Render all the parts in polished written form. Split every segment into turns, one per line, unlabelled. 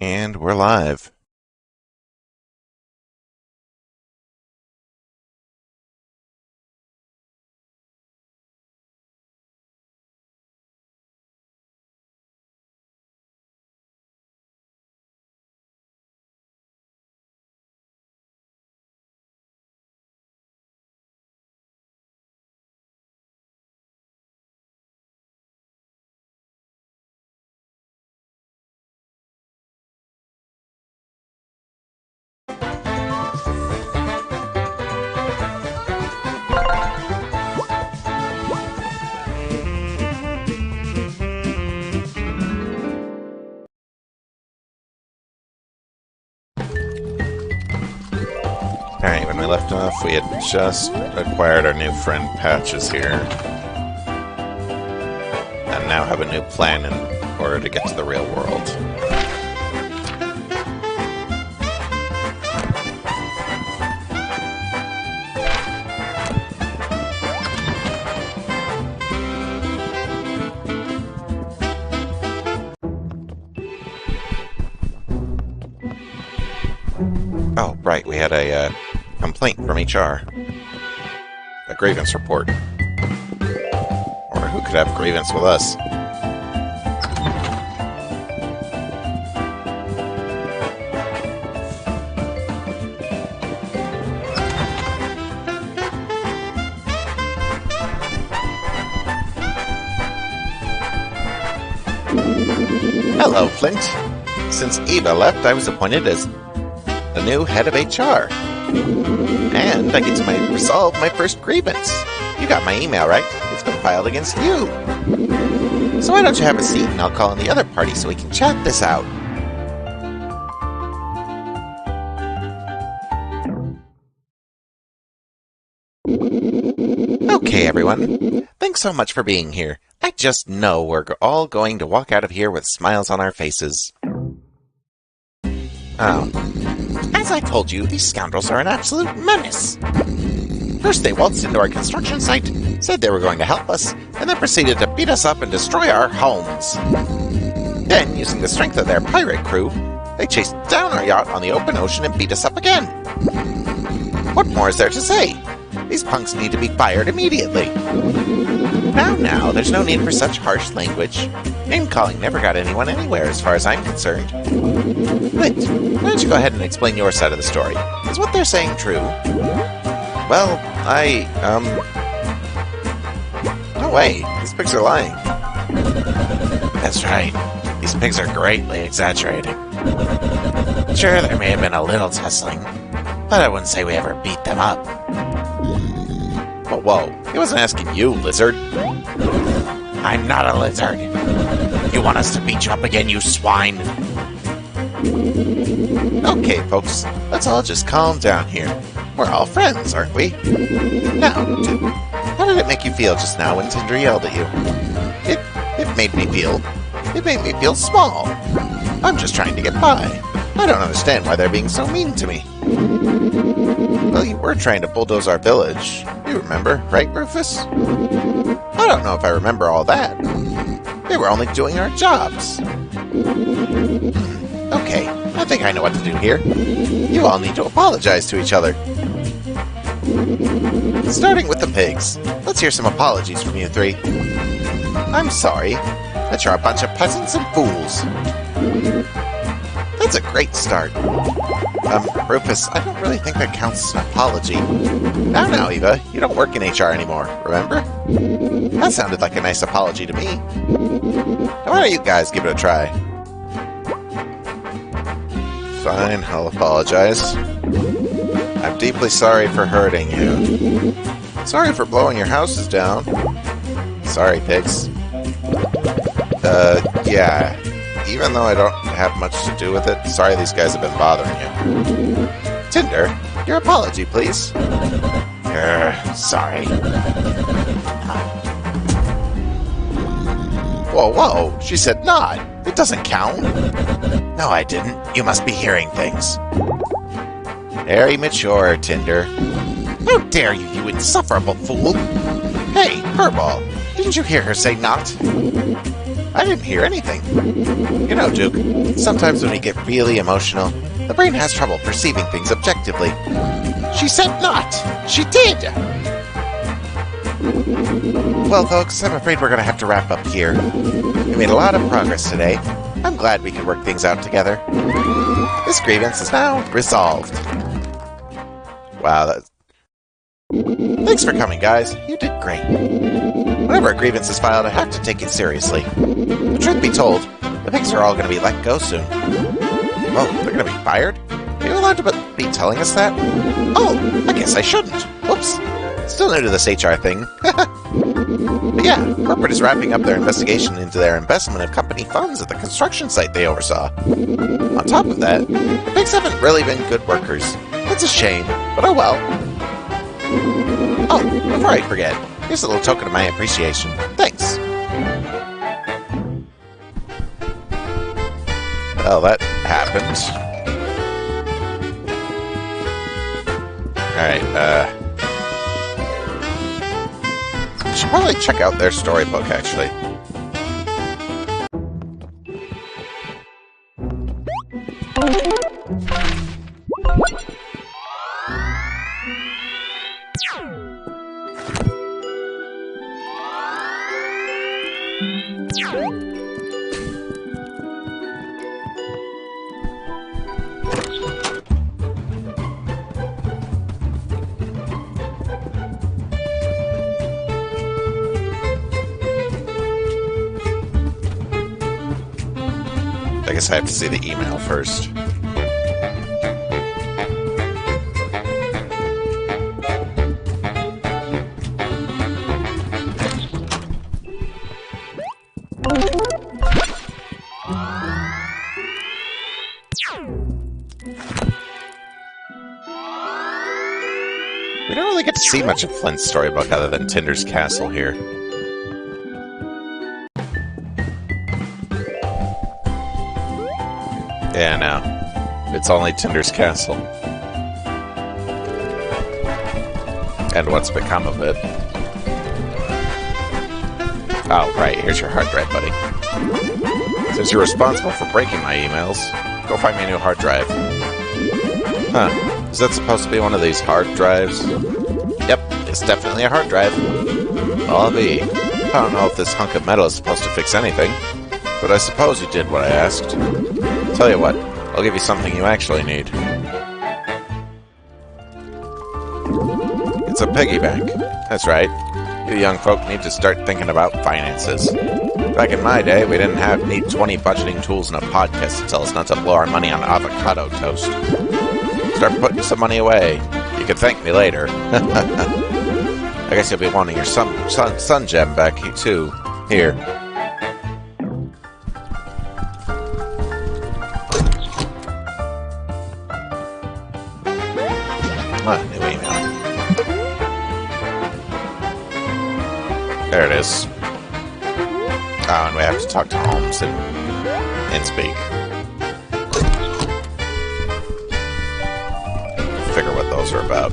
And we're live. Alright, when we left off, we had just acquired our new friend Patches here. And now have a new plan in order to get to the real world. Oh, right, we had a complaint from HR. A grievance report. Or who could have grievance with us? Hello, Flynt. Since Eva left, I was appointed as the new head of HR. And I get to resolve my first grievance. You got my email, right? It's been filed against you. So why don't you have a seat and I'll call in the other party so we can chat this out. Okay, everyone. Thanks so much for being here. I just know we're all going to walk out of here with smiles on our faces. Oh. As I told you, these scoundrels are an absolute menace. First they waltzed into our construction site, said they were going to help us, and then proceeded to beat us up and destroy our homes. Then, using the strength of their pirate crew, they chased down our yacht on the open ocean and beat us up again. What more is there to say? These punks need to be fired immediately. Now, there's no need for such harsh language. Name-calling never got anyone anywhere as far as I'm concerned. Flynt, why don't you go ahead and explain your side of the story? Is what they're saying true? Well, no way, these pigs are lying. That's right, these pigs are greatly exaggerating. Sure, there may have been a little tussling, but I wouldn't say we ever beat them up. Whoa, he wasn't asking you, lizard. I'm not a lizard. You want us to beat you up again, you swine? Okay, folks, let's all just calm down here. We're all friends, aren't we? Now, how did it make you feel just now when Tinder yelled at you? It made me feel small. I'm just trying to get by. I don't understand why they're being so mean to me. Well, you were trying to bulldoze our village. You remember, right, Rufus? I don't know if I remember all that. They were only doing our jobs. Okay, I think I know what to do here. You all need to apologize to each other. Starting with the pigs. Let's hear some apologies from you three. I'm sorry that you're a bunch of peasants and fools. That's a great start. Rufus, I don't really think that counts as an apology. Now, Eva, you don't work in HR anymore, remember? That sounded like a nice apology to me. Now, why don't you guys give it a try? Fine, I'll apologize. I'm deeply sorry for hurting you. Sorry for blowing your houses down. Sorry, pigs. Yeah. Even though I don't have much to do with it, sorry these guys have been bothering you. Tinder, your apology, please. Sorry. Whoa, she said not. It doesn't count. No, I didn't. You must be hearing things. Very mature, Tinder. How dare you, you insufferable fool! Hey, Furball, didn't you hear her say not? I didn't hear anything. You know, Duke, sometimes when we get really emotional, the brain has trouble perceiving things objectively. She said not! She did! Well, folks, I'm afraid we're going to have to wrap up here. We made a lot of progress today. I'm glad we could work things out together. This grievance is now resolved. Wow, that's... Thanks for coming, guys. You did great. Whenever a grievance is filed, I have to take it seriously. The truth be told, the pigs are all going to be let go soon. Oh, they're going to be fired? Are you allowed to be telling us that? Oh, I guess I shouldn't. Whoops. Still new to this HR thing. But yeah, corporate is wrapping up their investigation into their embezzlement of company funds at the construction site they oversaw. On top of that, the pigs haven't really been good workers. It's a shame, but oh well. Oh, before I forget, here's a little token of my appreciation. Thanks. Well, that happened. Alright, I should probably check out their storybook, actually. I guess I have to see the email first. We don't really get to see much of Flynt's storybook other than Tinder's castle here. Yeah, no. It's only Tinder's castle. And what's become of it. Oh, right, here's your hard drive, buddy. Since you're responsible for breaking my emails, go find me a new hard drive. Huh. Is that supposed to be one of these hard drives? Yep, it's definitely a hard drive. Well, I'll be. I don't know if this hunk of metal is supposed to fix anything, but I suppose you did what I asked. Tell you what, I'll give you something you actually need. It's a piggy bank. That's right. You young folk need to start thinking about finances. Back in my day, we didn't need 20 budgeting tools and a podcast to tell us not to blow our money on avocado toast. Start putting some money away. You can thank me later. I guess you'll be wanting your sun gem back, too. Here. New email. There it is. Oh, and we have to talk to Holmes and speak. Figure what those are about.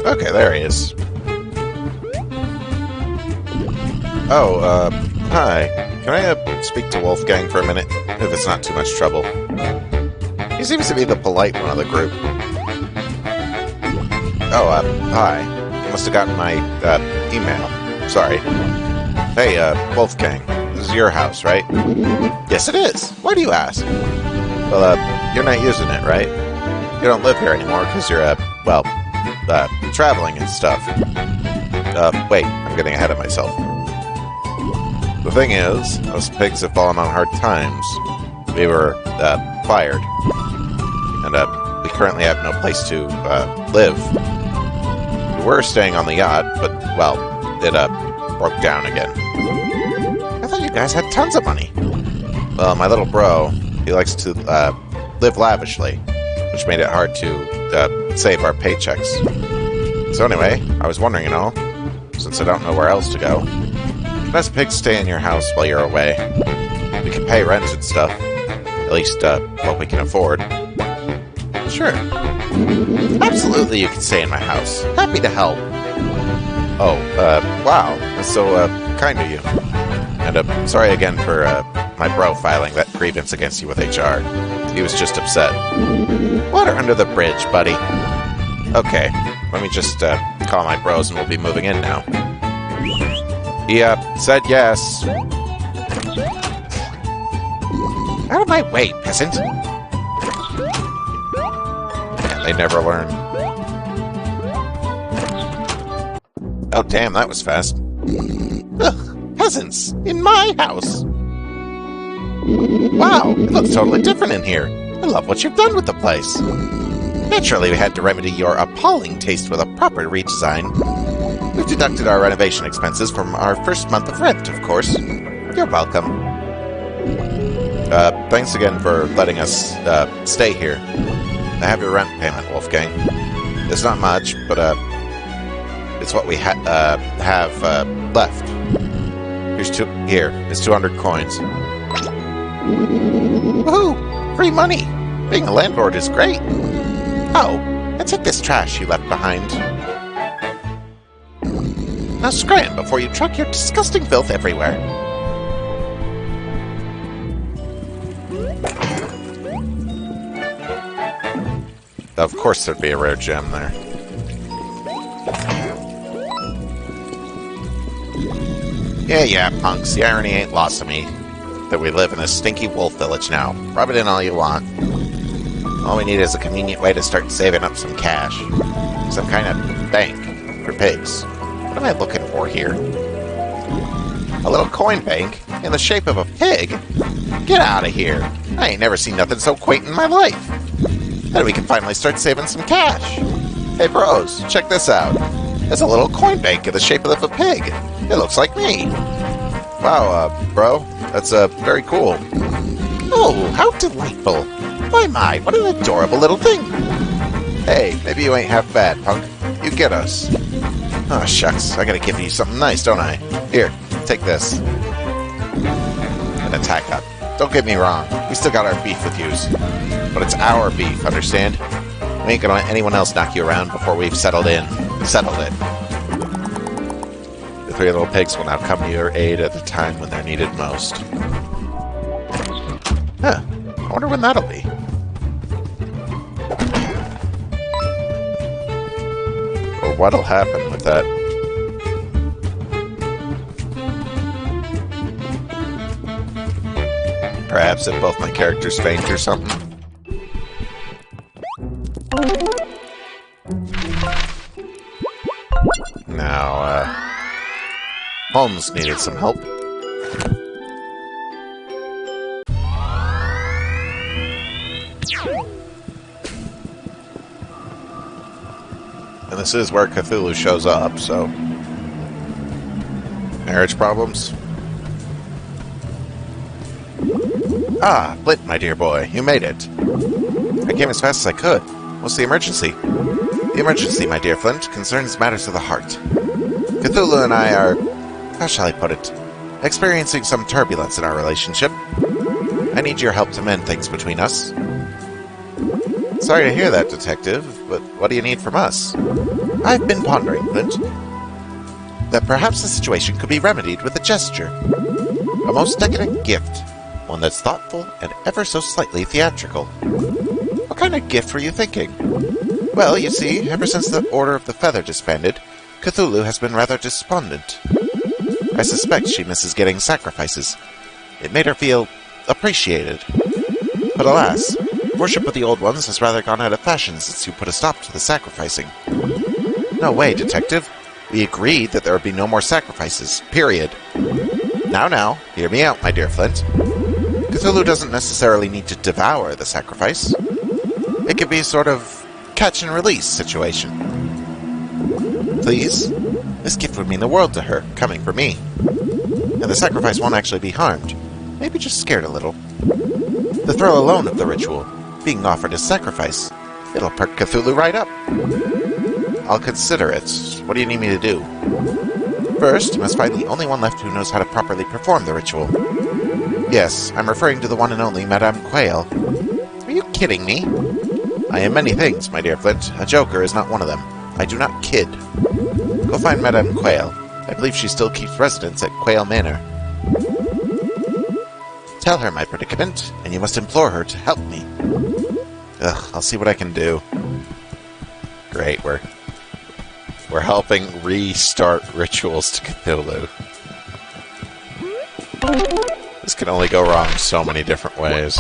Okay, there he is. Oh, hi. Can I, speak to Wolfgang for a minute? If it's not too much trouble. He seems to be the polite one of the group. Oh, hi. You must have gotten my, email. Sorry. Hey, Wolfgang. This is your house, right? Yes, it is. Why do you ask? Well, you're not using it, right? You don't live here anymore because you're, traveling and stuff. Wait, I'm getting ahead of myself. The thing is, those pigs have fallen on hard times. We were, fired. And, we currently have no place to live. We were staying on the yacht, but, well, it broke down again. I thought you guys had tons of money. Well, my little bro, he likes to live lavishly, which made it hard to save our paychecks. So anyway, I was wondering, since I don't know where else to go, can us pigs stay in your house while you're away? We can pay rent and stuff. At least, what we can afford. Sure. Absolutely, you can stay in my house. Happy to help. Oh, wow. That's so, kind of you. And, sorry again for, my bro filing that grievance against you with HR. He was just upset. Water under the bridge, buddy. Okay, let me just, call my bros and we'll be moving in now. He, said yes. Out of my way, peasant! Man, they never learn. Oh, damn, that was fast. Ugh, peasants! In my house! Wow, it looks totally different in here. I love what you've done with the place. Naturally, we had to remedy your appalling taste with a proper redesign. We've deducted our renovation expenses from our first month of rent, of course. You're welcome. Thanks again for letting us, stay here. I have your rent payment, Wolfgang. It's not much, but, it's what we have left. Here's 200 coins. Woohoo! Free money! Being a landlord is great! Oh, and take this trash you left behind. Now scram before you truck your disgusting filth everywhere. Of course there'd be a rare gem there. Yeah, punks. The irony ain't lost on me that we live in a stinky wolf village now. Rub it in all you want. All we need is a convenient way to start saving up some cash. Some kind of bank for pigs. What am I looking for here? A little coin bank in the shape of a pig? Get out of here. I ain't never seen nothing so quaint in my life. Then we can finally start saving some cash. Hey bros, check this out. It's a little coin bank in the shape of a pig. It looks like me. Wow, bro, that's very cool. Oh, how delightful. My, what an adorable little thing. Hey, maybe you ain't half bad, punk. You get us. Oh, shucks, I gotta give you something nice, don't I? Here, take this. An attack up. Don't get me wrong, we still got our beef with yous. But it's our beef, understand? We ain't gonna let anyone else knock you around before we've settled it. The three little pigs will now come to your aid at the time when they're needed most. Huh, I wonder when that'll be. Or what'll happen with that. Perhaps if both my characters faint or something. Now, Holmes needed some help. And this is where Cthulhu shows up, so... Marriage problems? Ah, Flynt, my dear boy, you made it. I came as fast as I could. What's the emergency? The emergency, my dear Flynt, concerns matters of the heart. Cthulhu and I are, how shall I put it, experiencing some turbulence in our relationship. I need your help to mend things between us. Sorry to hear that, Detective, but what do you need from us? I've been pondering, Flynt, that perhaps the situation could be remedied with a gesture. A most decadent gift. One that's thoughtful and ever so slightly theatrical. What kind of gift were you thinking? Well, you see, ever since the Order of the Feather disbanded, Cthulhu has been rather despondent. I suspect she misses getting sacrifices. It made her feel appreciated. But alas, worship of the Old Ones has rather gone out of fashion since you put a stop to the sacrificing. No way, Detective. We agreed that there would be no more sacrifices, period. Now, hear me out, my dear Flynt. Cthulhu doesn't necessarily need to devour the sacrifice. It could be a sort of catch-and-release situation. Please? This gift would mean the world to her, coming from me. And the sacrifice won't actually be harmed. Maybe just scared a little. The thrill alone of the ritual, being offered as sacrifice, it'll perk Cthulhu right up. I'll consider it. What do you need me to do? First, you must find the only one left who knows how to properly perform the ritual. Yes, I'm referring to the one and only Madame Quayle. Are you kidding me? I am many things, my dear Flynt. A joker is not one of them. I do not kid. Go find Madame Quayle. I believe she still keeps residence at Quayle Manor. Tell her my predicament, and you must implore her to help me. Ugh, I'll see what I can do. Great, we're helping restart rituals to Cthulhu. This can only go wrong so many different ways.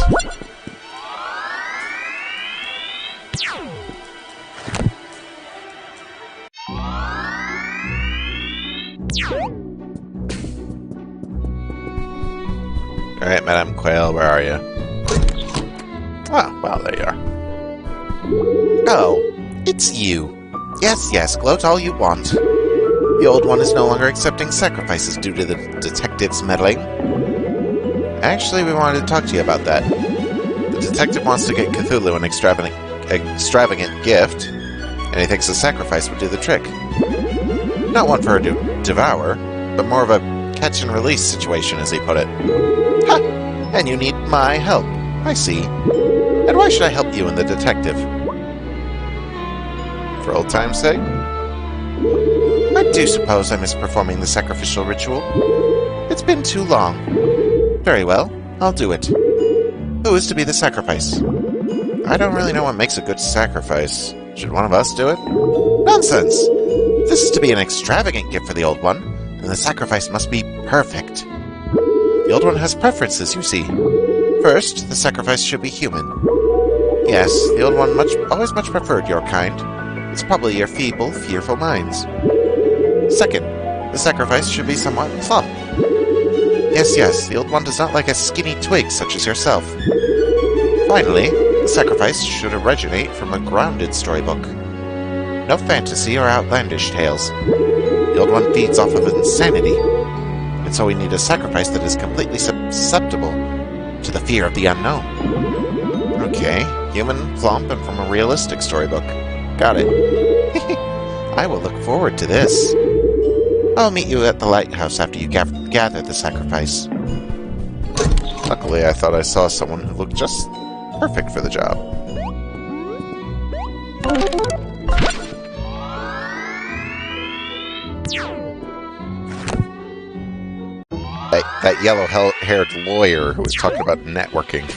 Alright, Madame Quayle, where are you? Oh, well, there you are. Oh, it's you. Yes, yes, gloat all you want. The old one is no longer accepting sacrifices due to the detective's meddling. Actually, we wanted to talk to you about that. The detective wants to get Cthulhu an extravagant gift, and he thinks a sacrifice would do the trick. Not one for her to devour, but more of a catch-and-release situation, as he put it. Ha! And you need my help. I see. And why should I help you and the detective? For old time's sake? I do suppose I miss performing the sacrificial ritual. It's been too long. Very well, I'll do it. Who is to be the sacrifice? I don't really know what makes a good sacrifice. Should one of us do it? Nonsense! This is to be an extravagant gift for the old one, and the sacrifice must be perfect. The old one has preferences, you see. First, the sacrifice should be human. Yes, the old one always much preferred your kind. It's probably your feeble, fearful minds. Second, the sacrifice should be somewhat plump. Yes, yes, the old one does not like a skinny twig such as yourself. Finally, the sacrifice should originate from a grounded storybook. No fantasy or outlandish tales. The old one feeds off of insanity. And so we need a sacrifice that is completely susceptible to the fear of the unknown. Okay, human, plump, and from a realistic storybook. Got it. I will look forward to this. I'll meet you at the lighthouse after you gather the sacrifice. Luckily, I thought I saw someone who looked just perfect for the job. That yellow-haired lawyer who was talking about networking.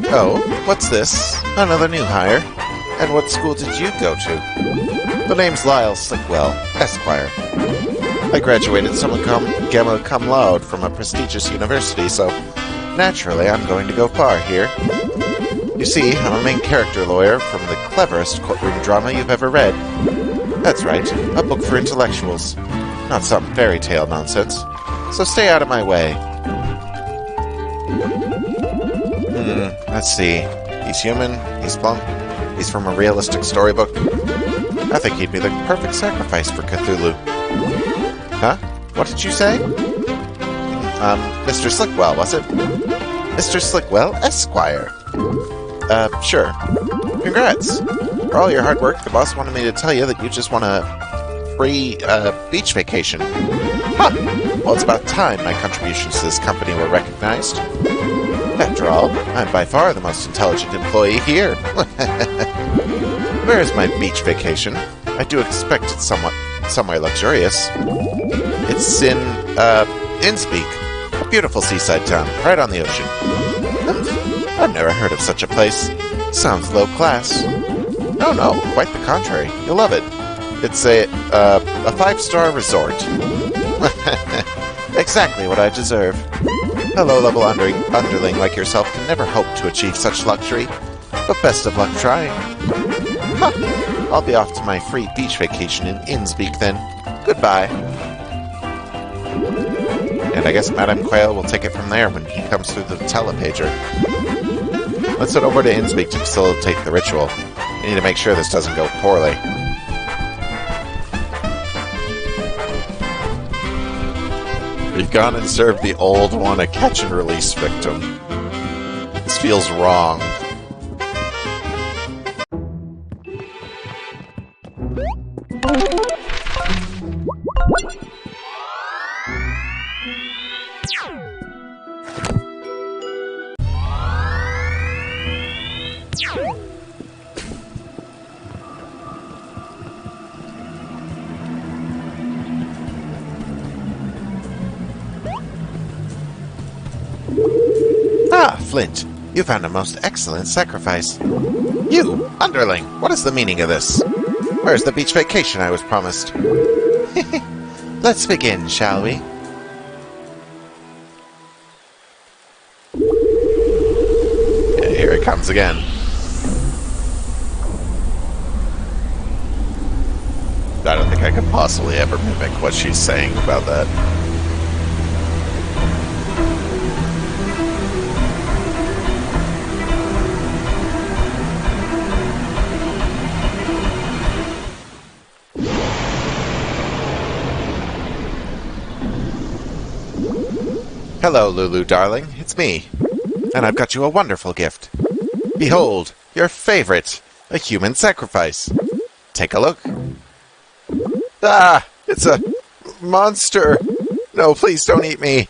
Oh, what's this? Another new hire. And what school did you go to? The name's Lyle Slickwell, Esquire. I graduated summa cum laude from a prestigious university, so naturally I'm going to go far here. You see, I'm a main character lawyer from the cleverest courtroom drama you've ever read. That's right, a book for intellectuals. Not some fairy tale nonsense. So stay out of my way. Let's see. He's human, he's plump, he's from a realistic storybook. I think he'd be the perfect sacrifice for Cthulhu. Huh? What did you say? Mr. Slickwell, was it? Mr. Slickwell, Esquire. Sure. Congrats. For all your hard work, the boss wanted me to tell you that you just want a free, beach vacation. Huh! Well, it's about time my contributions to this company were recognized. After all, I'm by far the most intelligent employee here. Where is my beach vacation? I do expect it's somewhere luxurious. It's in, Innspeak, a beautiful seaside town, right on the ocean. I've never heard of such a place. Sounds low class. No, quite the contrary. You'll love it. It's a 5-star resort. Exactly what I deserve. A low-level underling like yourself can never hope to achieve such luxury, but best of luck trying. Huh. I'll be off to my free beach vacation in Innsbeek then. Goodbye. And I guess Madame Quail will take it from there when he comes through the telepager. Let's head over to Innsbeek to facilitate the ritual. We need to make sure this doesn't go poorly. We've gone and served the old one a catch-and-release victim. This feels wrong. Ah, Flynt, you found a most excellent sacrifice. You, underling, what is the meaning of this? Where's the beach vacation I was promised? Let's begin, shall we? Yeah, here it comes again. I don't think I could possibly ever mimic what she's saying about that. Hello, Lulu, darling. It's me. And I've got you a wonderful gift. Behold, your favorite, a human sacrifice. Take a look. Ah! It's a monster! No, please don't eat me.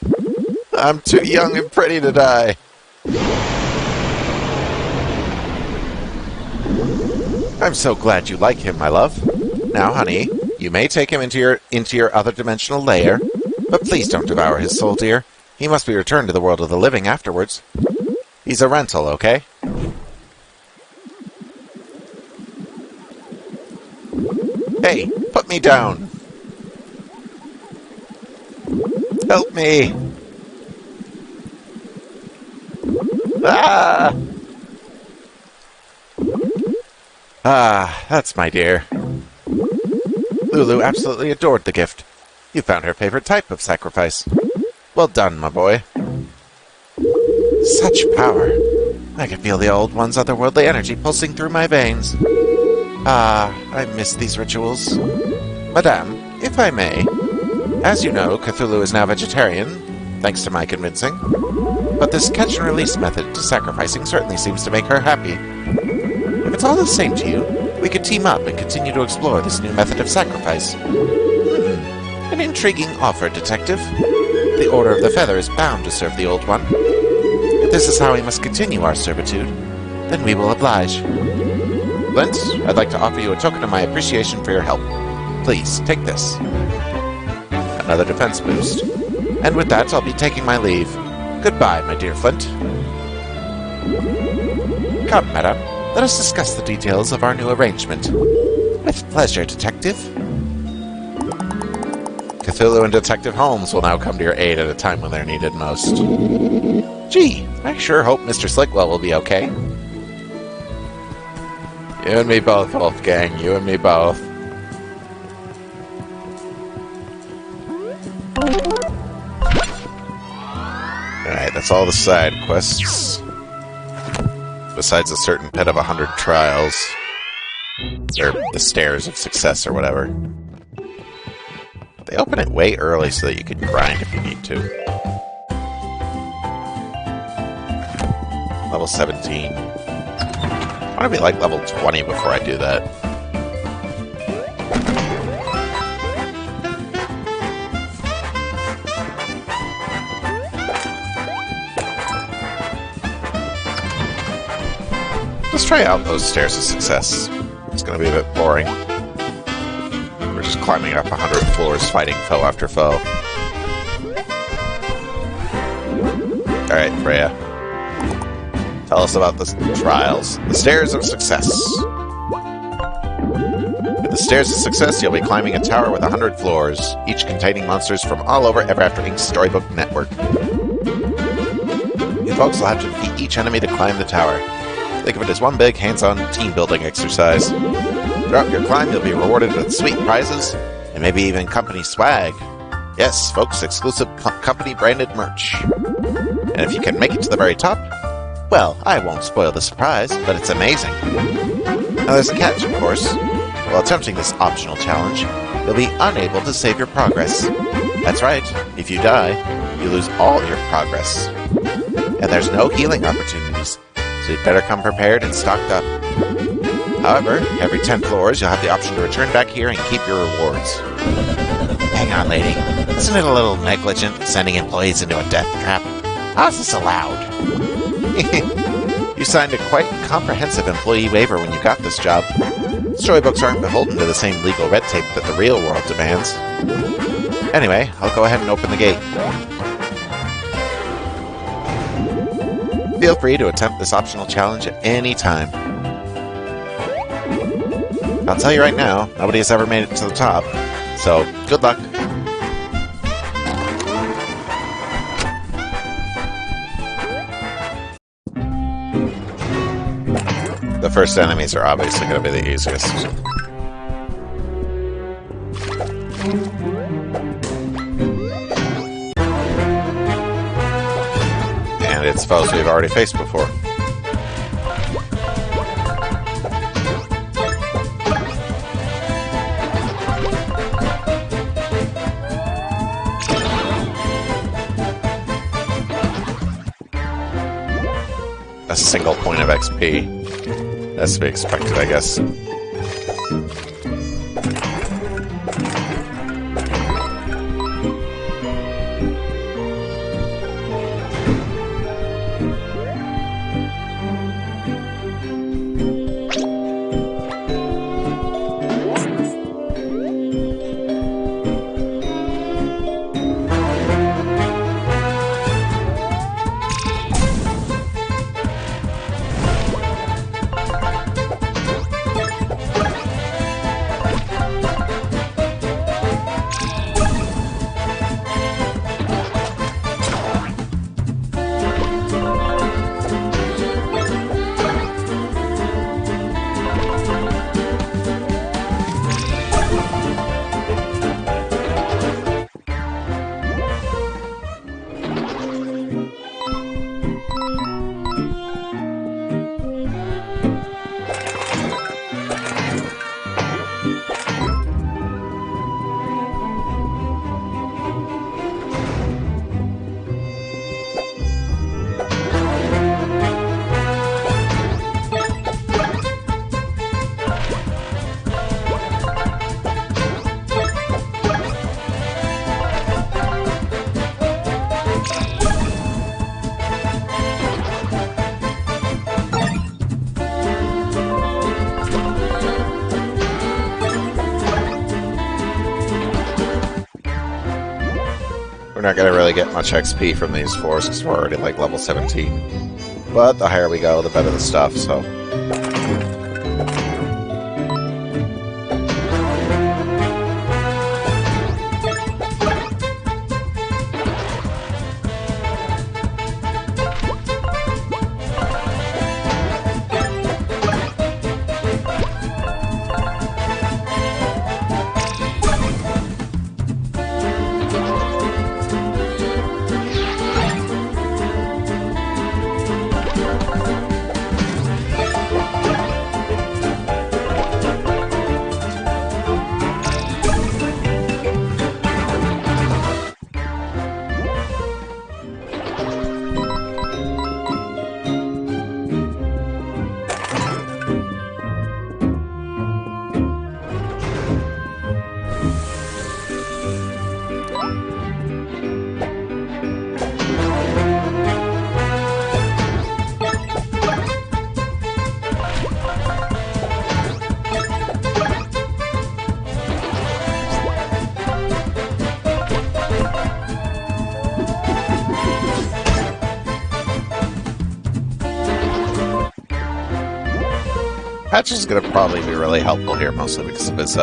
I'm too young and pretty to die. I'm so glad you like him, my love. Now, honey, you may take him into your other dimensional lair, but please don't devour his soul, dear. He must be returned to the world of the living afterwards. He's a rental, okay? Hey, put me down. Help me. Ah! Ah, that's my dear. Lulu absolutely adored the gift. You found her favorite type of sacrifice. Well done, my boy. Such power. I can feel the old one's otherworldly energy pulsing through my veins. Ah, I miss these rituals. Madame, if I may, as you know, Cthulhu is now vegetarian, thanks to my convincing. But this catch-and-release method to sacrificing certainly seems to make her happy. If it's all the same to you, we could team up and continue to explore this new method of sacrifice. An intriguing offer, detective. The Order of the Feather is bound to serve the Old One. If this is how we must continue our servitude, then we will oblige. Flynt, I'd like to offer you a token of my appreciation for your help. Please, take this. Another defense boost. And with that, I'll be taking my leave. Goodbye, my dear Flynt. Come, madam, let us discuss the details of our new arrangement. With pleasure, detective. Cthulhu and Detective Holmes will now come to your aid at a time when they're needed most. Gee, I sure hope Mr. Slickwell will be okay. You and me both, Wolfgang. You and me both. Alright, that's all the side quests. Besides a certain pit of 100 trials. Or the stairs of success or whatever. They open it way early so that you can grind if you need to. Level 17. I want to be like level 20 before I do that. Let's try out those stairs of success. It's going to be a bit boring. We're just climbing up 100 floors fighting foe after foe. Alright, Freya. Tell us about the trials. The Stairs of Success. With the Stairs of Success, you'll be climbing a tower with 100 floors, each containing monsters from all over Ever After Inc.'s storybook network. folks will have to defeat each enemy to climb the tower. Think of it as one big hands-on team-building exercise. Throughout your climb, you'll be rewarded with sweet prizes, and maybe even company swag. Yes, folks, exclusive company-branded merch. And if you can make it to the very top, well, I won't spoil the surprise, but it's amazing. Now there's a catch, of course. While attempting this optional challenge, you'll be unable to save your progress. That's right, if you die, you lose all your progress. And there's no healing opportunities, so you'd better come prepared and stocked up. However, every 10 floors you'll have the option to return back here and keep your rewards. Hang on, lady. Isn't it a little negligent sending employees into a death trap? How's this allowed? You signed a quite comprehensive employee waiver when you got this job. Storybooks aren't beholden to the same legal red tape that the real world demands. Anyway, I'll go ahead and open the gate. Feel free to attempt this optional challenge at any time. I'll tell you right now, nobody has ever made it to the top, so good luck. The first enemies are obviously going to be the easiest. And it's foes we've already faced before. A single point of XP. That's to be expected, I guess. We're not going to really get much XP from these floors because we're already like level 17. But the higher we go, the better the stuff, so... Patch is going to probably be really helpful here, mostly because of his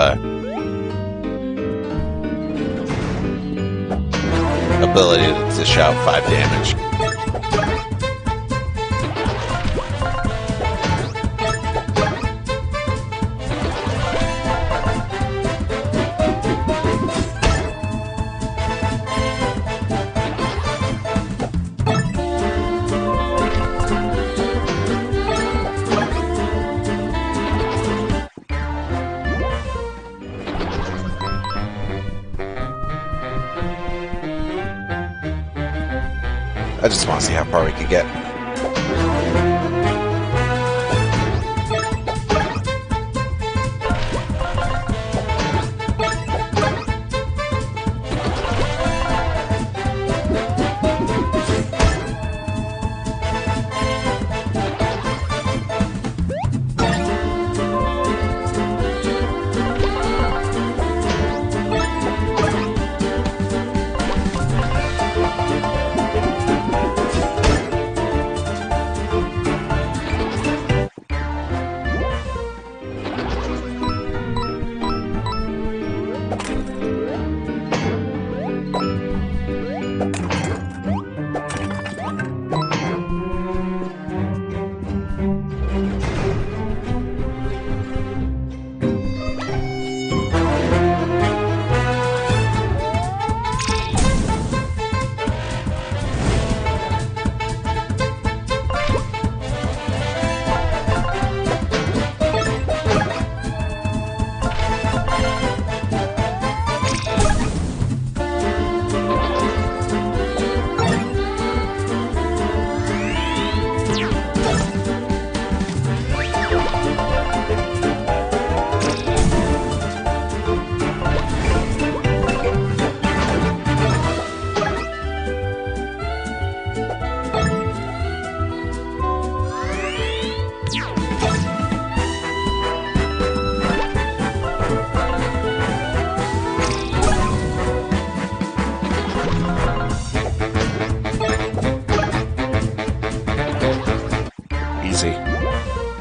ability to dish out 5 damage. I just want to see how far we could get.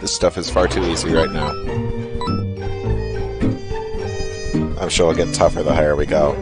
This stuff is far too easy right now. I'm sure it'll get tougher the higher we go.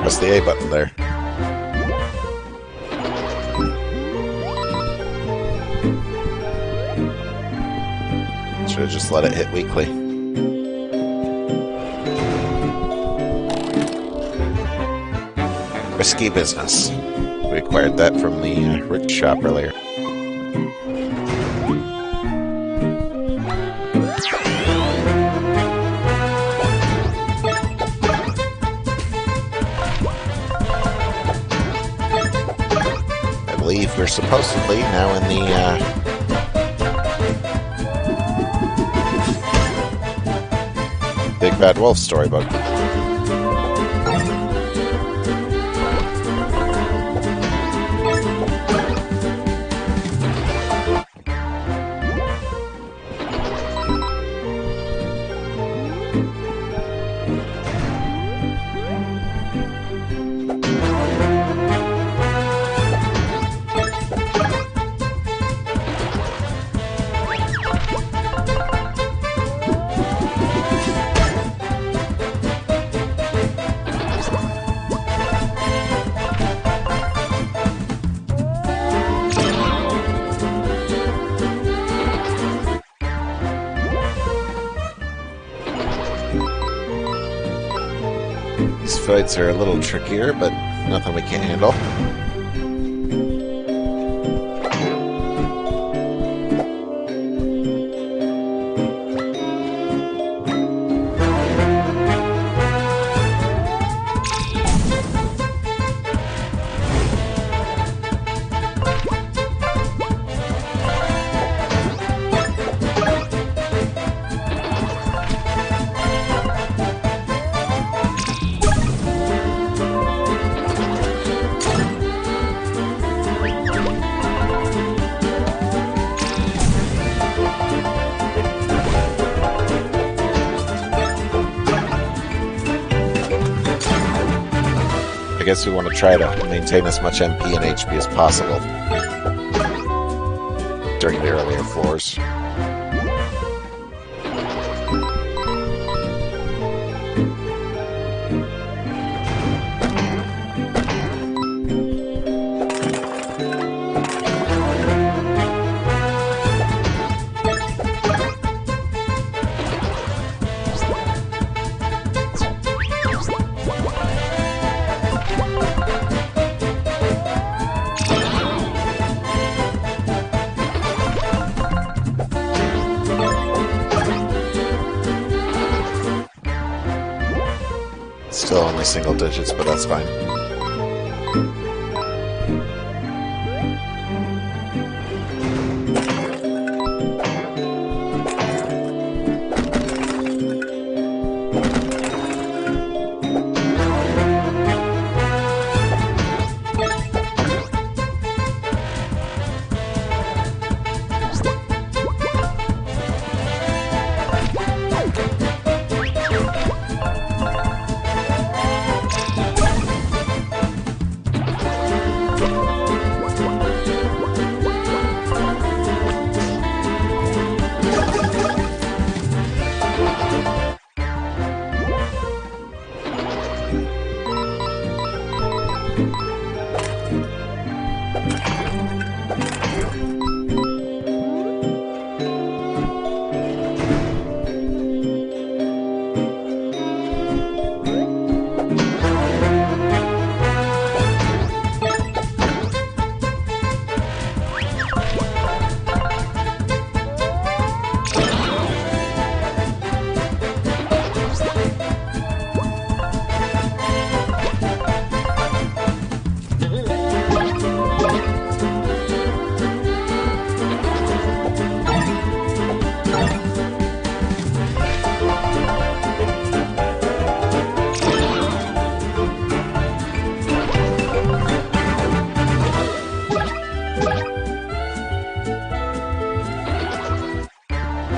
Press the A button there. Should have just let it hit weakly. Risky business. We acquired that from the rich shop earlier. We're supposedly now in the Big Bad Wolf storybook. These fights are a little trickier, but nothing we can't handle. I guess we want to try to maintain as much MP and HP as possible. during the earlier floors. Still only single digits, but that's fine.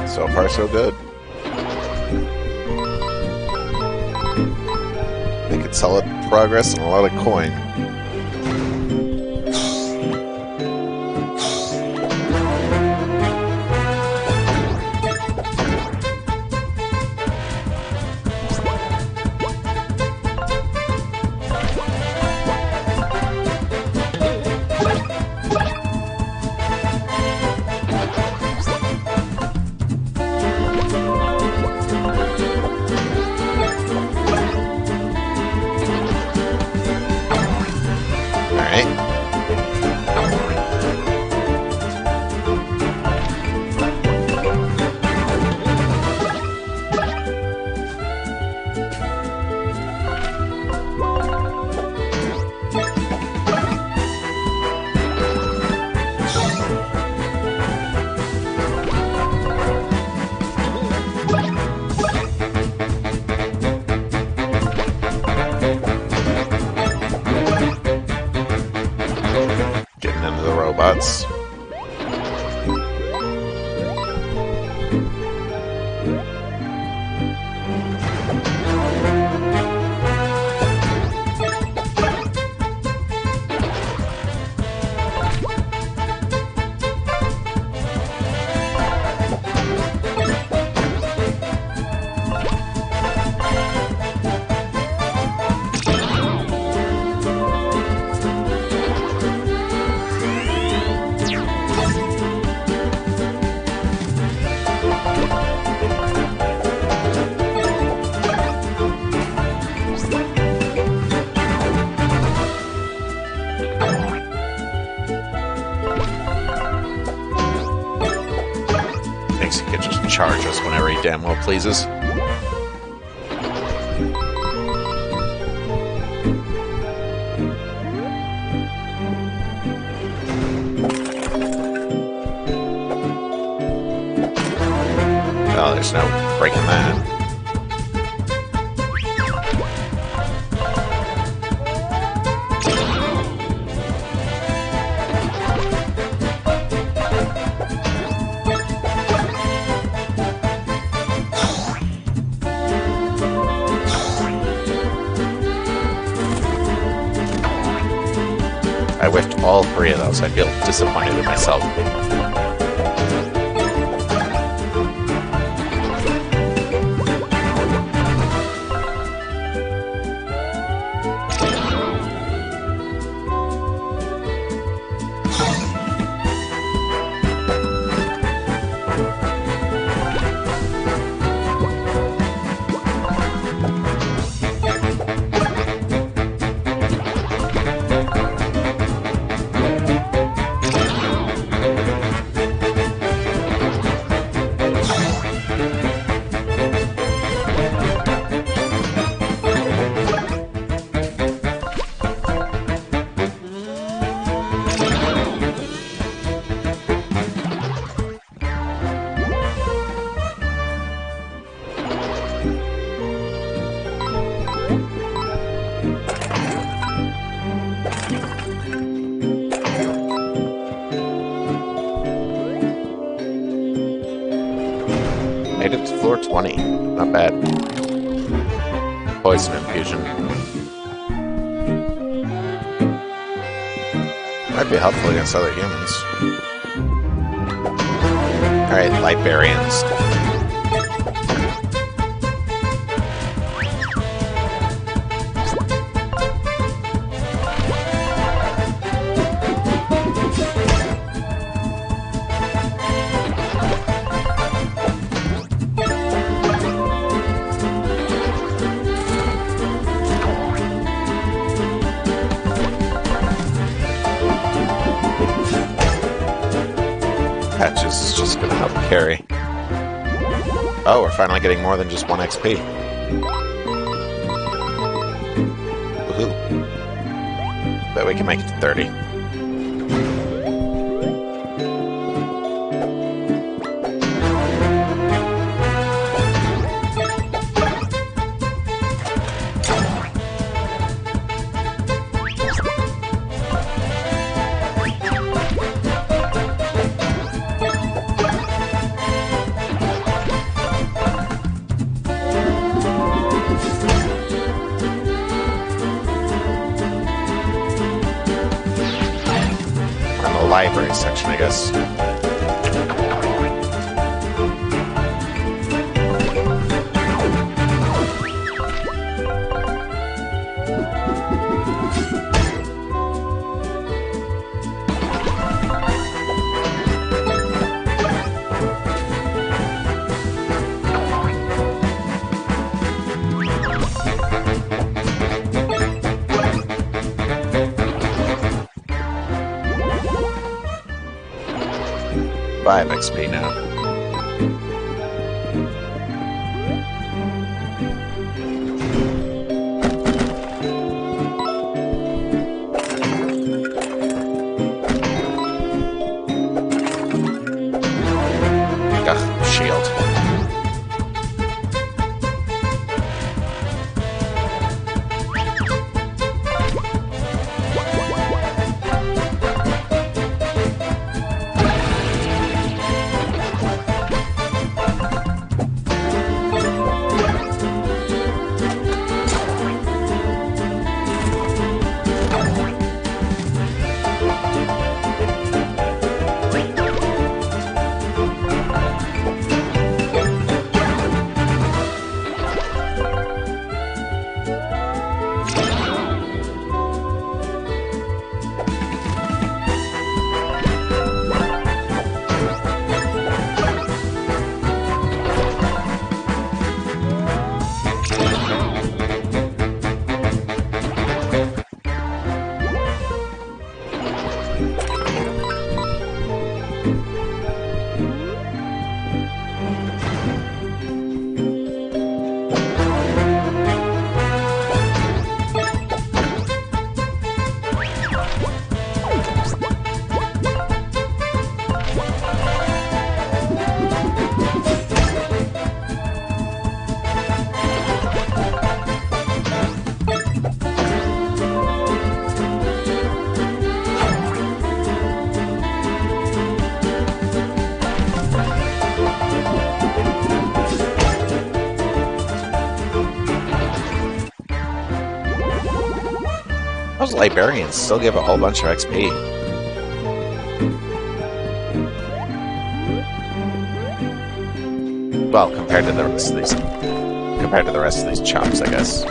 So far, so good. Making solid progress and a lot of coin. Getting into the robots. Thinks he could just charge us whenever he damn well pleases. Well, there's no breaking that. I whiffed all three of those. I feel disappointed in myself. not bad. Poison infusion. Might be helpful against other humans. Alright, Liberians. Patches is just gonna help carry. Oh, we're finally getting more than just 1 XP. Woohoo. Bet we can make it to 30. Library section, I guess. 5 XP now. Ugh, shield. Those Liberians still give a whole bunch of XP. Well, compared to the rest of these chops, I guess.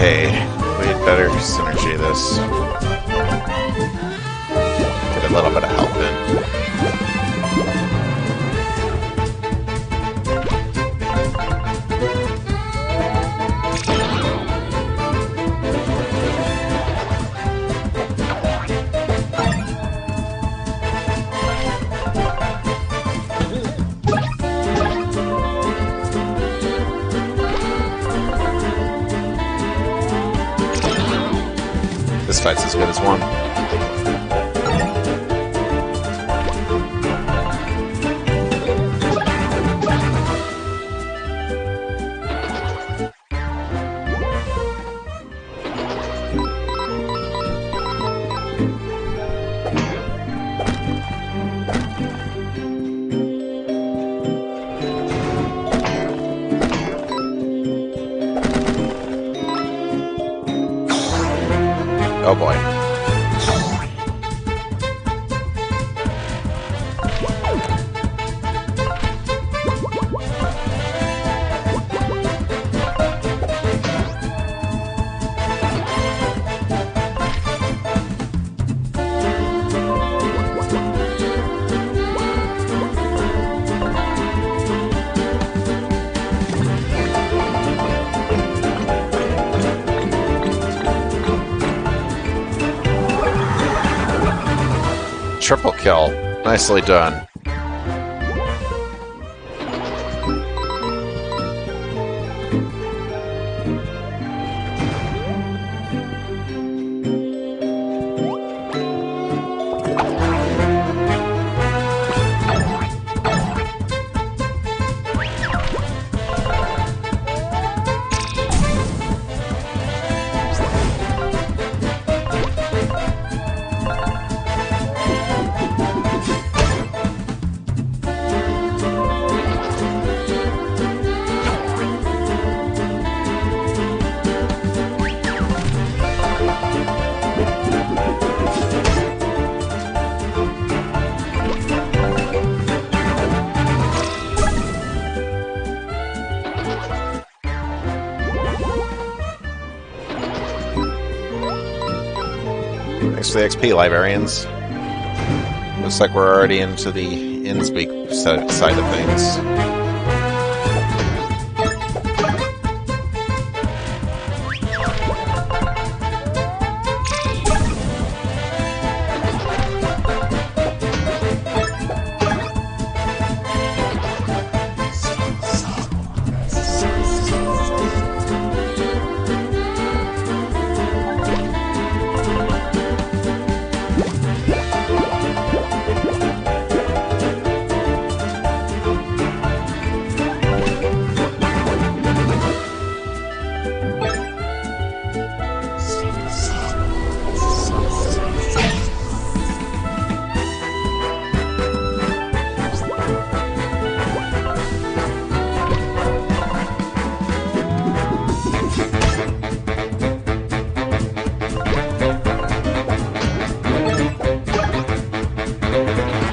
Okay, we'd better synergy this. Get a little bit of help in. This fight's as good as one. Oh boy. Triple kill. Nicely done. Thanks for the XP, librarians. Looks like we're already into the InSpeak side of things.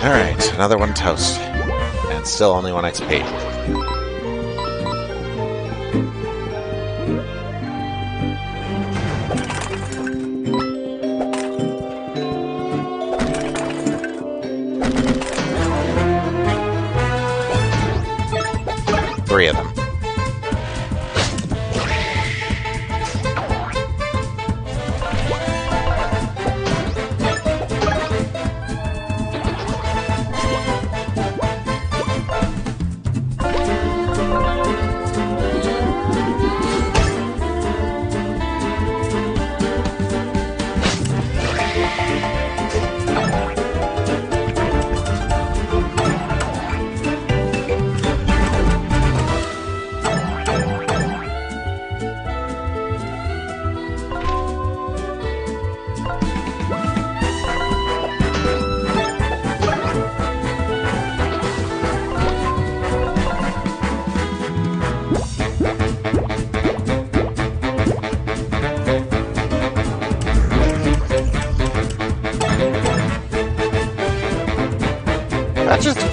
Alright, another one toast. And still only 1 XP. Three of them.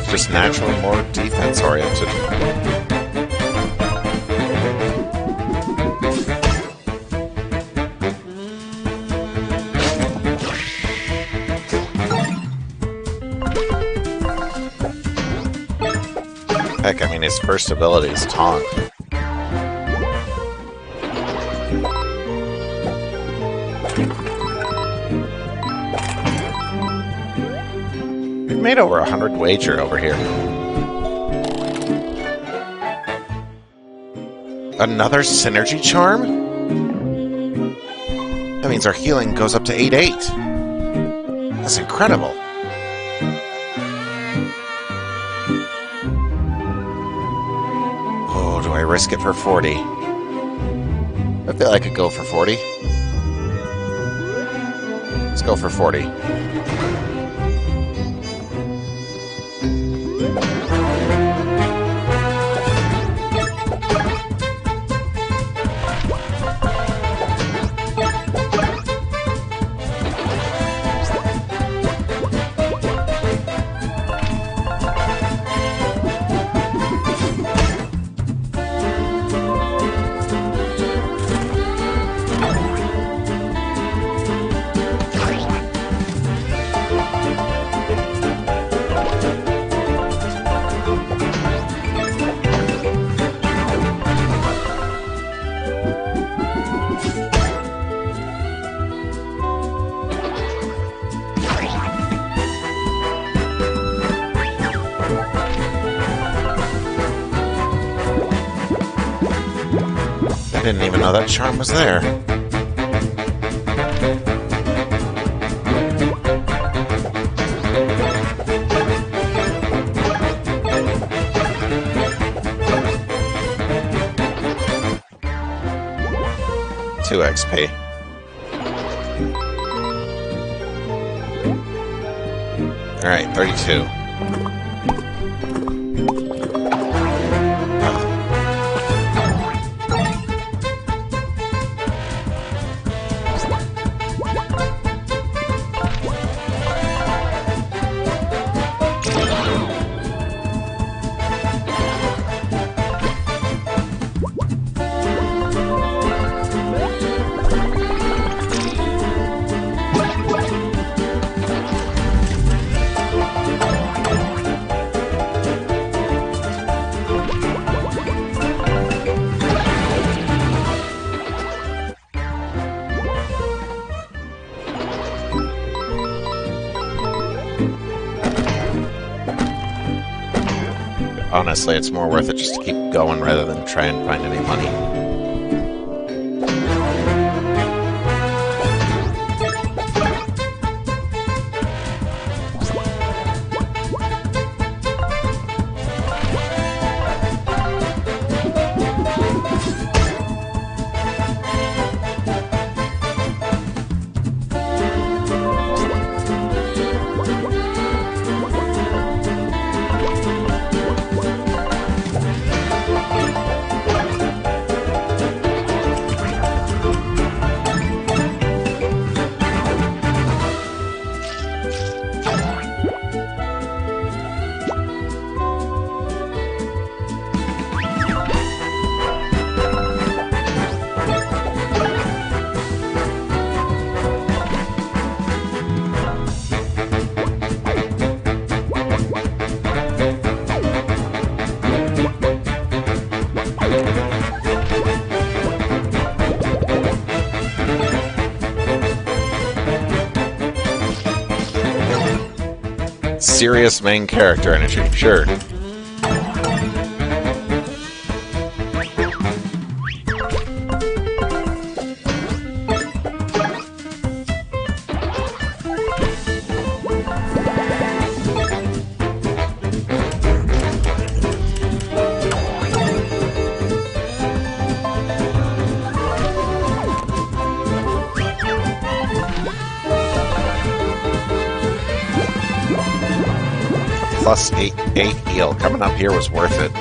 Just naturally more defense oriented. Heck, I mean, his first ability is Taunt. We've made over 100 wager over here. Another synergy charm? That means our healing goes up to 8-8. That's incredible. Oh, do I risk it for 40? I feel I could go for 40. Let's go for 40. I didn't even know that charm was there. Two XP. Alright, 32. Honestly, it's more worth it just to keep going rather than try and find any money. Serious main character energy, sure. Plus 8 heal. Coming up here was worth it.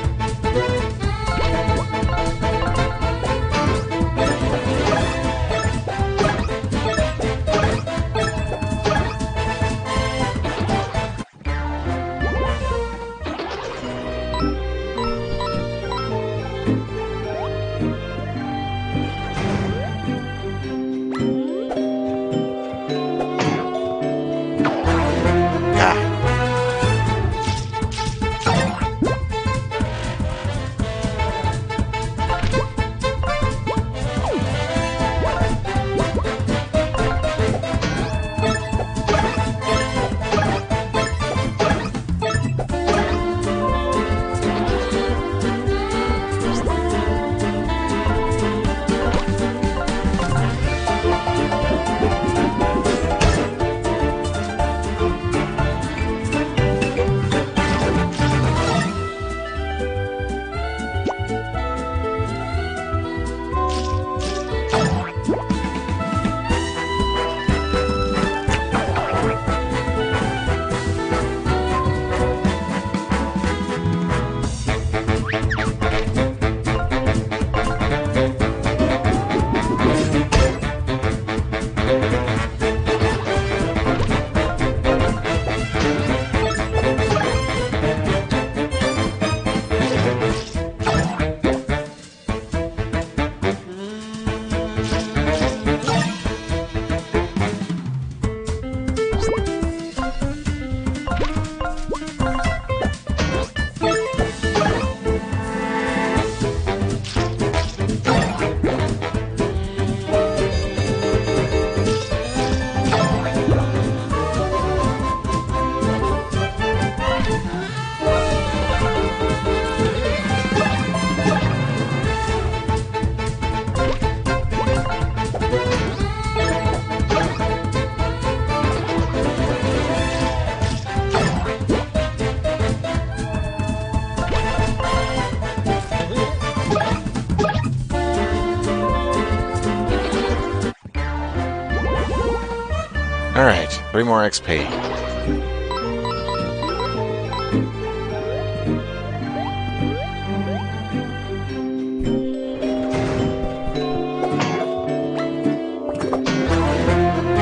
Alright, 3 more XP.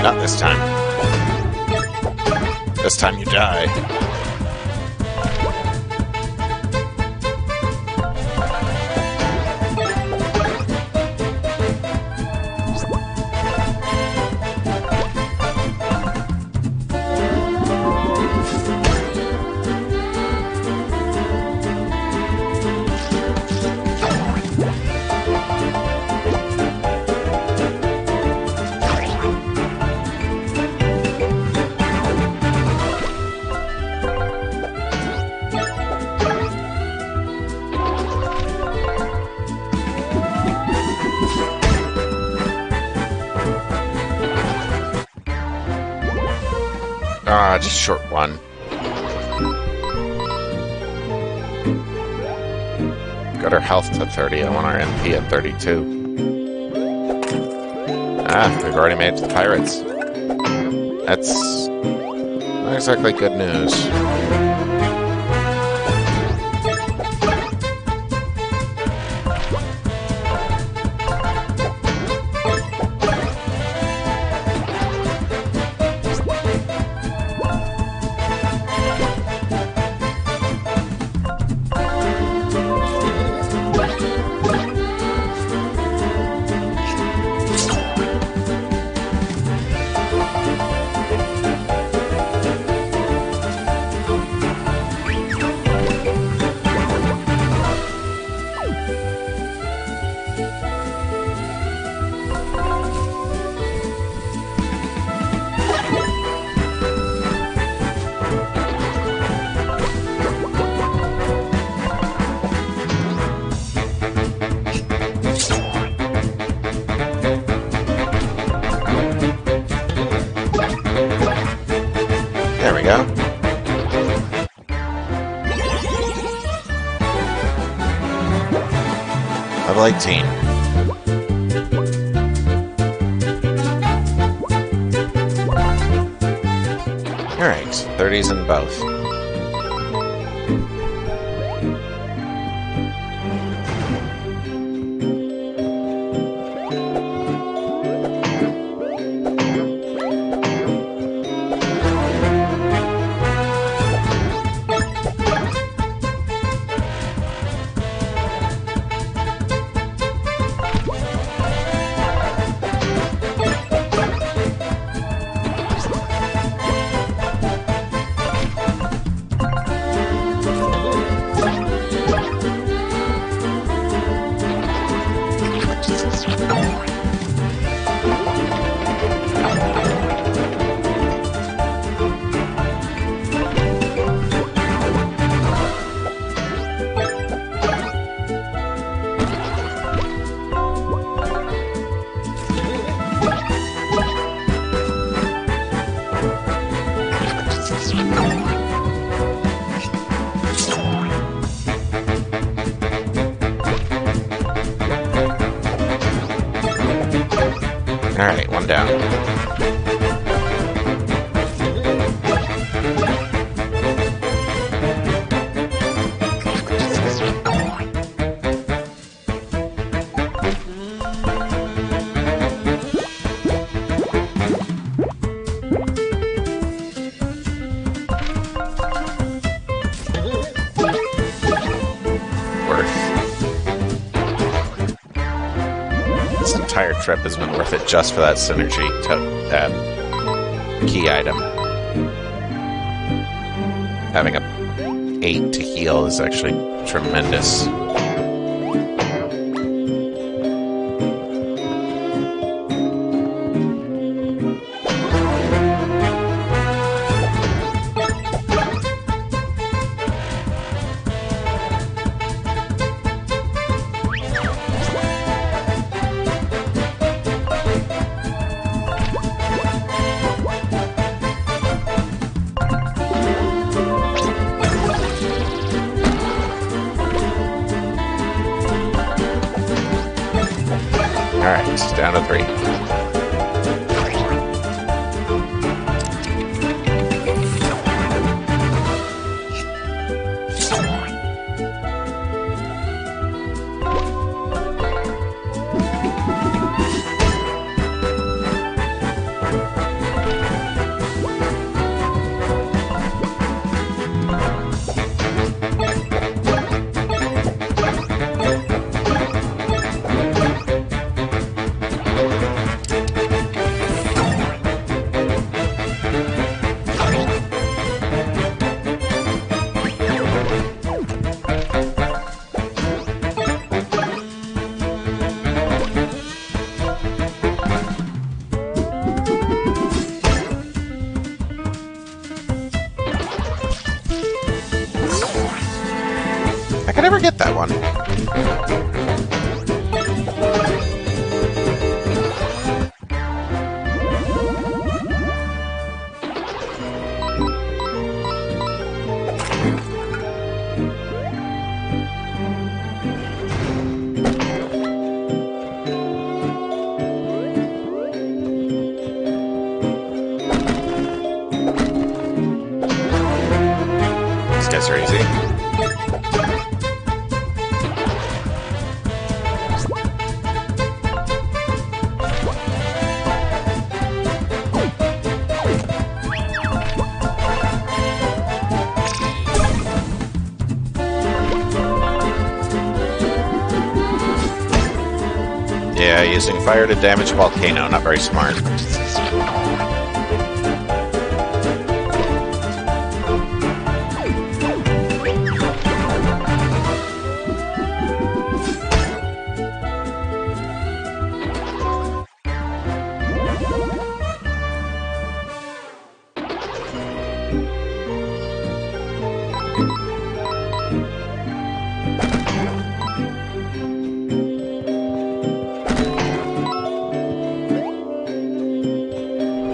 Not this time. This time you die. Ah, just short one. Got our health to 30. I want our MP at 32. Ah, we've already made it to the pirates. That's not exactly good news. There we go. Level 18. Alright, 30s in both. Alright, one down. This entire trip has been worth it just for that synergy key item. Having a 8 to heal is actually tremendous. Alright, down to 3. Yeah, using fire to damage a volcano, not very smart.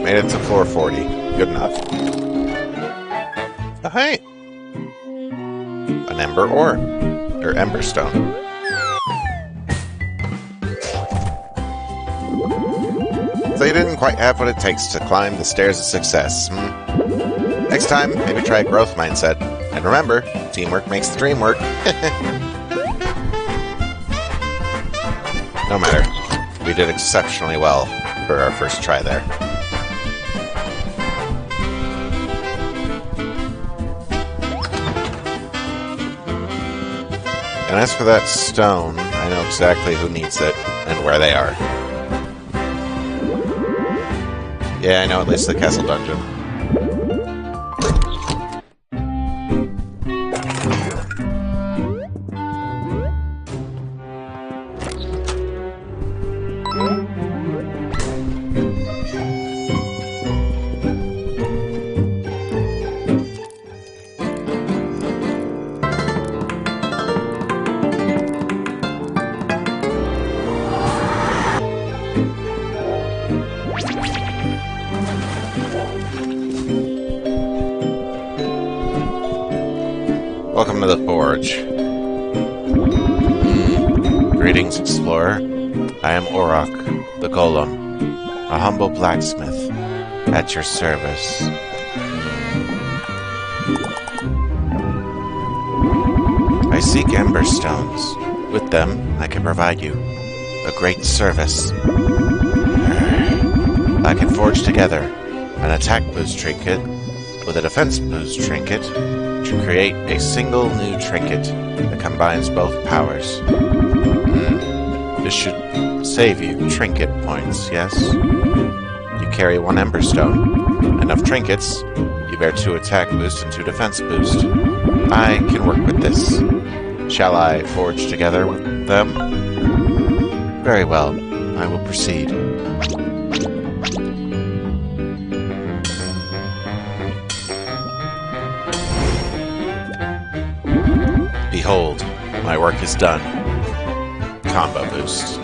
Made it to floor 40. Good enough. Oh, hey! An ember ore. Or ember stone. So you didn't quite have what it takes to climb the stairs of success. Next time, maybe try a growth mindset. And remember, teamwork makes the dream work. No matter. We did exceptionally well for our first try there. And as for that stone, I know exactly who needs it and where they are. Yeah, I know at least the castle dungeon. Welcome to the forge. Greetings, explorer. I am Orok, the Golem, a humble blacksmith, at your service. I seek ember stones. With them, I can provide you a great service. I can forge together an attack boost trinket with a defense boost trinket to create a single new trinket that combines both powers. This should save you trinket points, yes? You carry 1 ember stone, enough trinkets, you bear 2 attack boost and 2 defense boost. I can work with this. Shall I forge together with them? Very well, I will proceed. Behold, my work is done. Combo boost.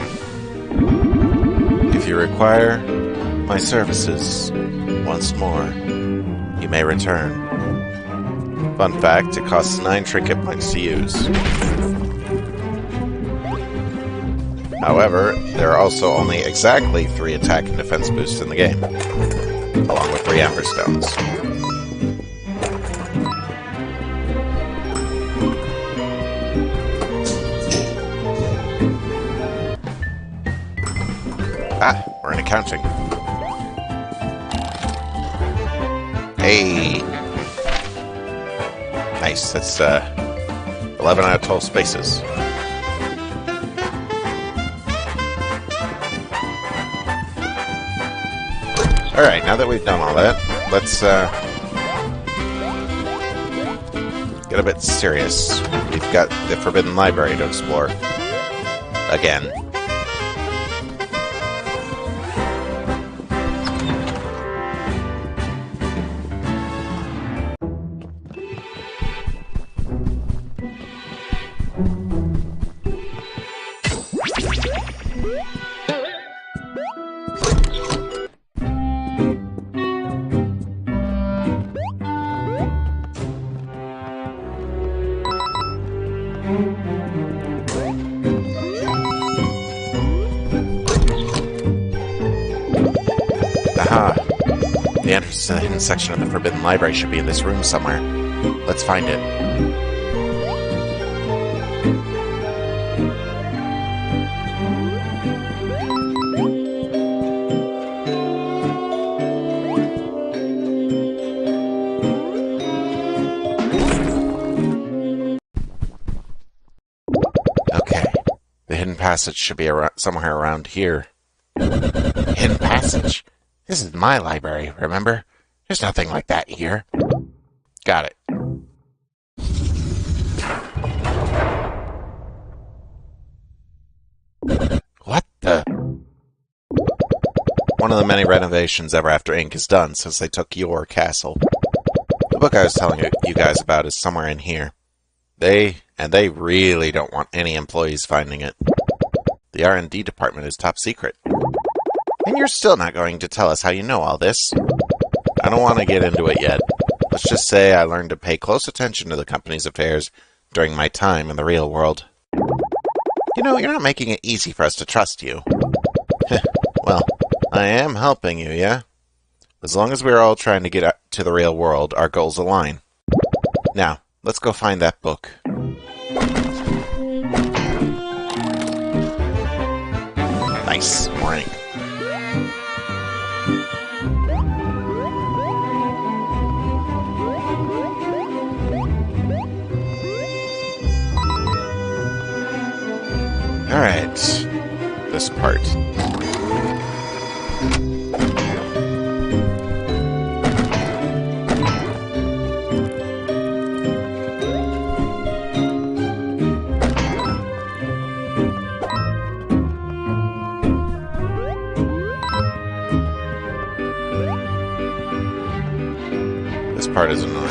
If you require my services once more, you may return. Fun fact, it costs 9 trinket points to use. However, there are also only exactly 3 attack and defense boosts in the game, along with 3 ember stones. Ah, we're in accounting. Hey! Nice, that's 11 out of 12 spaces. Alright, now that we've done all that, let's get a bit serious. We've got the Forbidden Library to explore. Again. Aha! The entrance to the hidden section of the Forbidden Library should be in this room somewhere. Let's find it. passage should be somewhere around here. Hidden passage? This is my library, remember? There's nothing like that here. Got it. What the? One of the many renovations Ever After Inc. has done since they took your castle. The book I was telling you guys about is somewhere in here. They really don't want any employees finding it. The R&D department is top secret. And you're still not going to tell us how you know all this. I don't want to get into it yet. Let's just say I learned to pay close attention to the company's affairs during my time in the real world. You know, you're not making it easy for us to trust you. Well, I am helping you, yeah? As long as we're all trying to get to the real world, our goals align. Now, let's go find that book. Nice. Morning. Alright. This part. This part is annoying.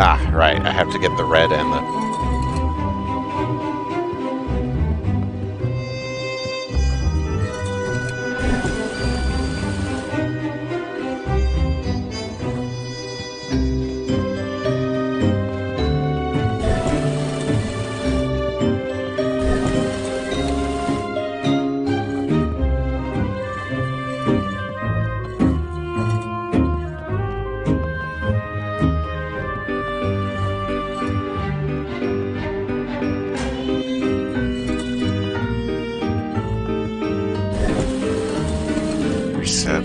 Ah, right. I have to get the red and the... reset.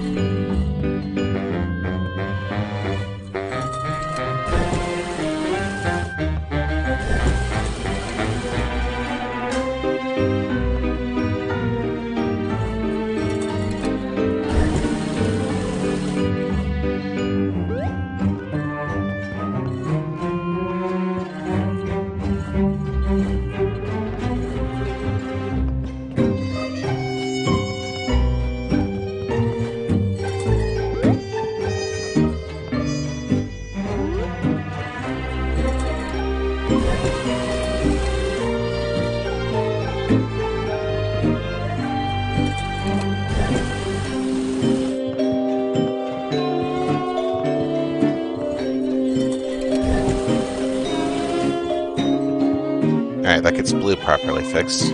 Alright, that gets blue properly fixed.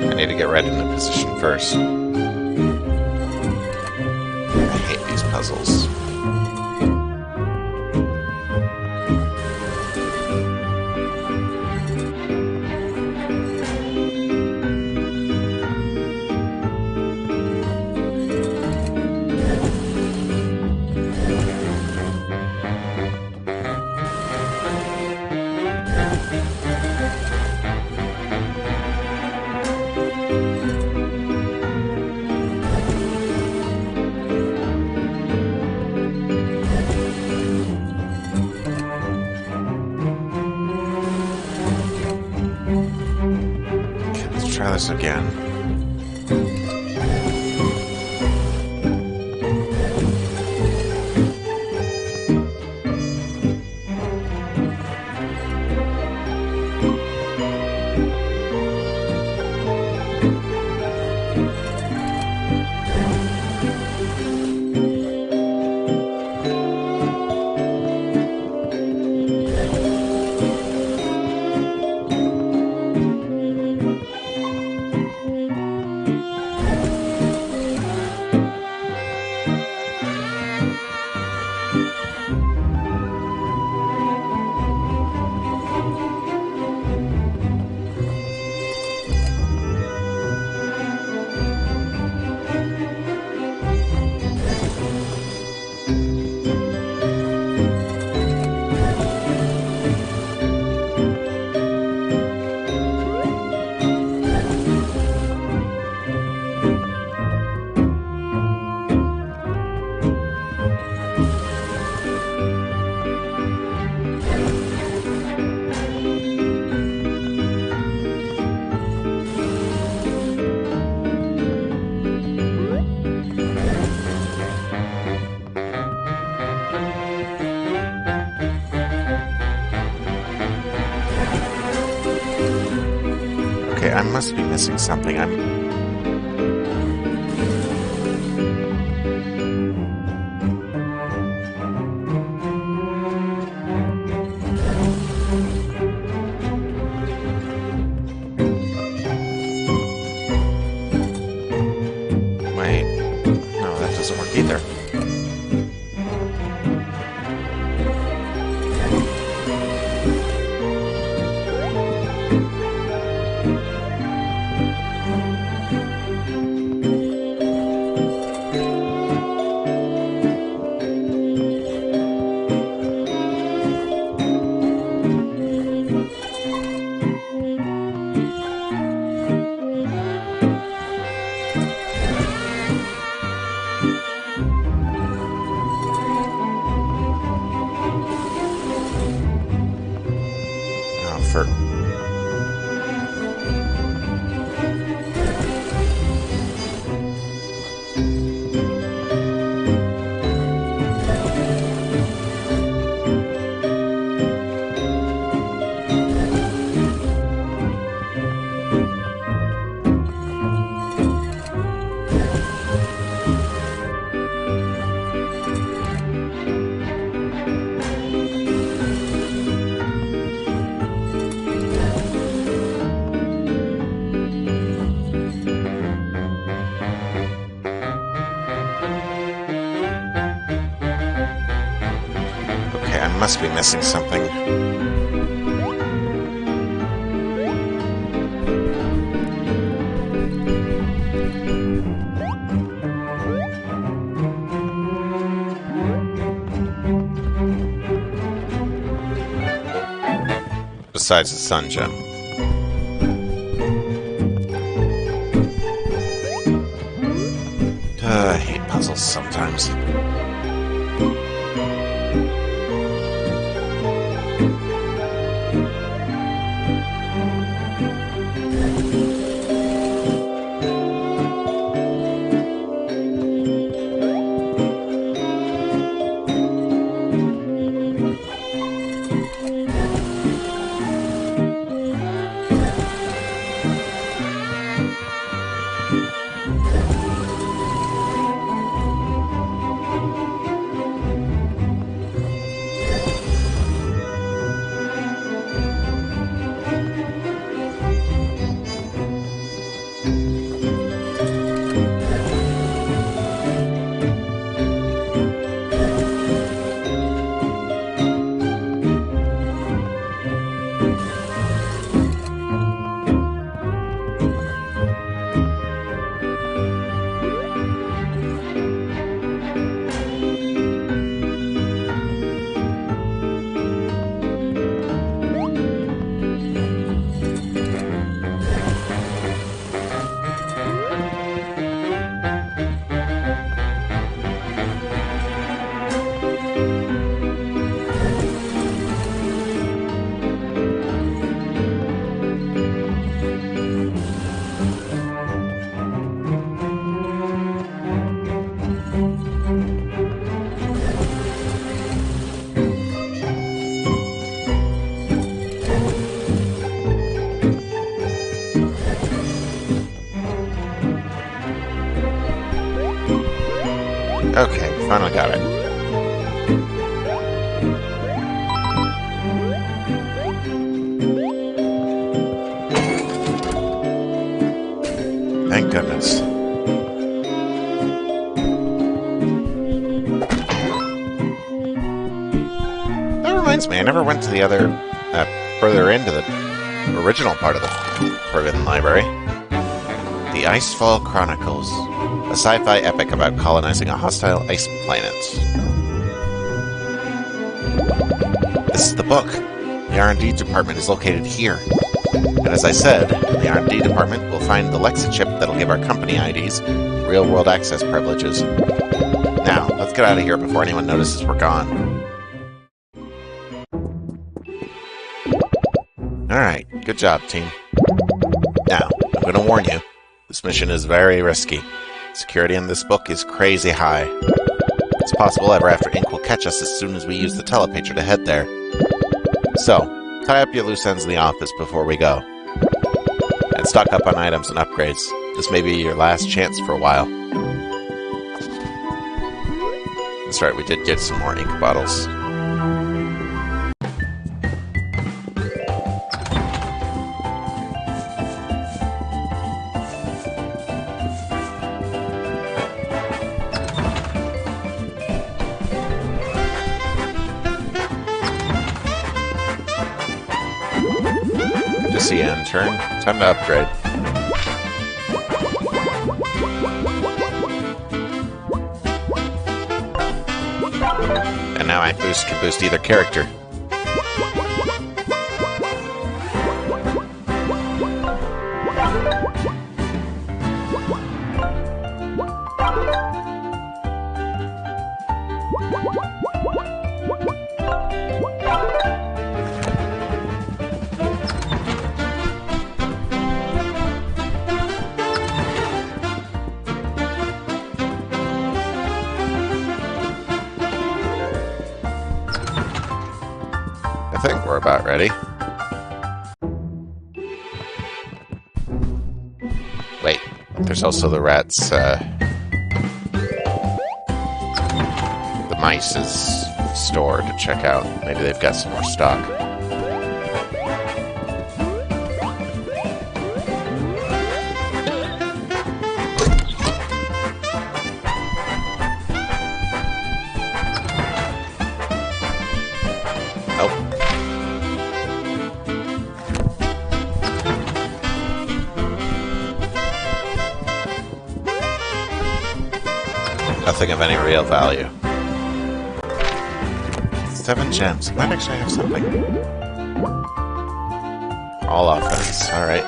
I need to get red into position first. I hate these puzzles. this again. Okay, I must be missing something. Wait. No, that doesn't work either. I must be missing something. Besides the sun gem. I hate puzzles sometimes. Okay, finally got it. Thank goodness. That reminds me, I never went to the other, further into the original part of the Forbidden Library. The Icefall Chronicles, a sci-fi epic about colonizing a hostile ice planet. This is the book. The R&D department is located here. And as I said, in the R&D department will find the Lexa chip that'll give our company IDs real-world access privileges. Now, let's get out of here before anyone notices we're gone. Alright, good job, team. Now, I'm going to warn you, this mission is very risky. Security in this book is crazy high. It's possible Ever-After Inc. will catch us as soon as we use the telepager to head there. So, tie up your loose ends in the office before we go. And stock up on items and upgrades. This may be your last chance for a while. That's right, we did get some more ink bottles. See you, intern. Time to upgrade. And now I can boost either character. I think we're about ready. Wait, there's also the rats, the mice's store to check out. Maybe they've got some more stock. Nothing of any real value. 7 gems. Might actually have something. All offense. Alright.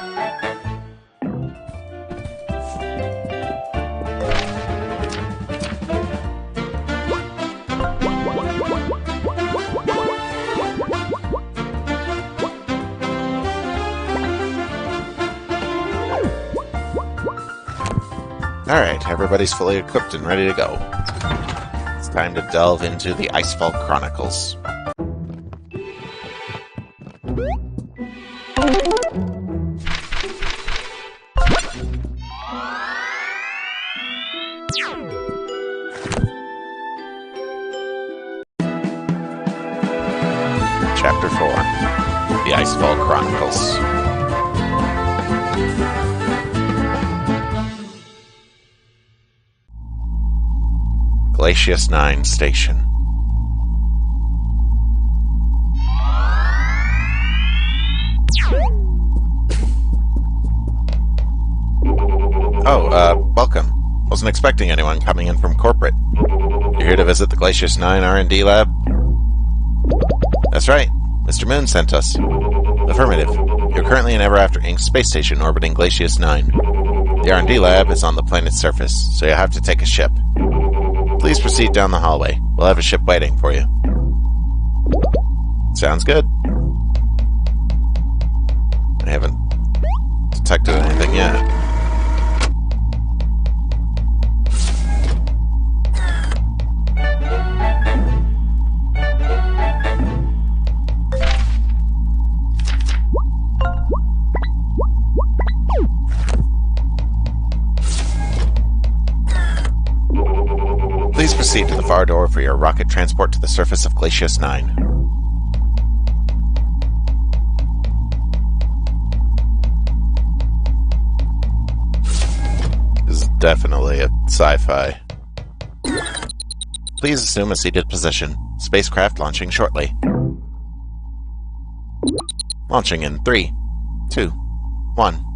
Alright, everybody's fully equipped and ready to go. It's time to delve into the Icefall Chronicles. Chapter 4. The Icefall Chronicles. Glacius 9 Station. Oh, welcome. Wasn't expecting anyone coming in from corporate. You're here to visit the Glacius 9 R&D lab? That's right. Mr. Moon sent us. Affirmative. You're currently in Ever-After Inc.'s space station orbiting Glacius 9. The R&D lab is on the planet's surface, so you'll have to take a ship. Please proceed down the hallway. We'll have a ship waiting for you. Sounds good. I haven't detected anything yet. proceed to the far door for your rocket transport to the surface of Glacius 9. This is definitely a sci-fi. Please assume a seated position. Spacecraft launching shortly. Launching in 3, 2, 1.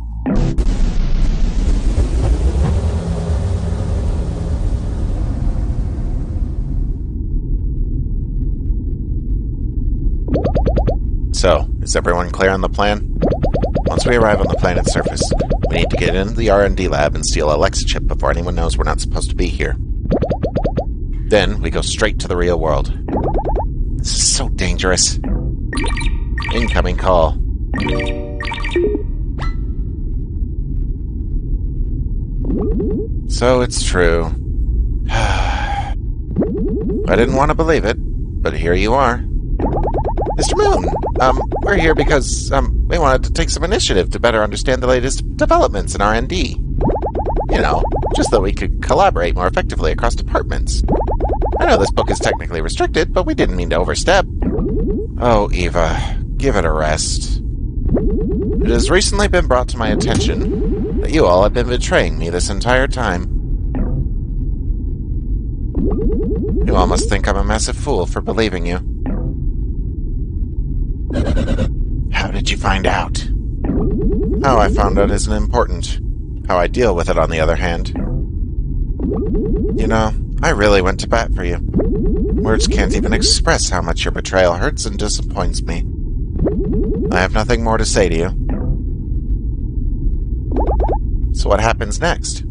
So, is everyone clear on the plan? Once we arrive on the planet's surface, we need to get into the R&D lab and steal a Lex chip before anyone knows we're not supposed to be here. Then, we go straight to the real world. This is so dangerous. Incoming call. So it's true. I didn't want to believe it, but here you are. Mr. Moon, we're here because, we wanted to take some initiative to better understand the latest developments in R&D. You know, just so we could collaborate more effectively across departments. I know this book is technically restricted, but we didn't mean to overstep. Oh, Eva, give it a rest. It has recently been brought to my attention that you all have been betraying me this entire time. You all must think I'm a massive fool for believing you. How did you find out? How I found out isn't important. How I deal with it, on the other hand. You know, I really went to bat for you. Words can't even express how much your betrayal hurts and disappoints me. I have nothing more to say to you. So what happens next?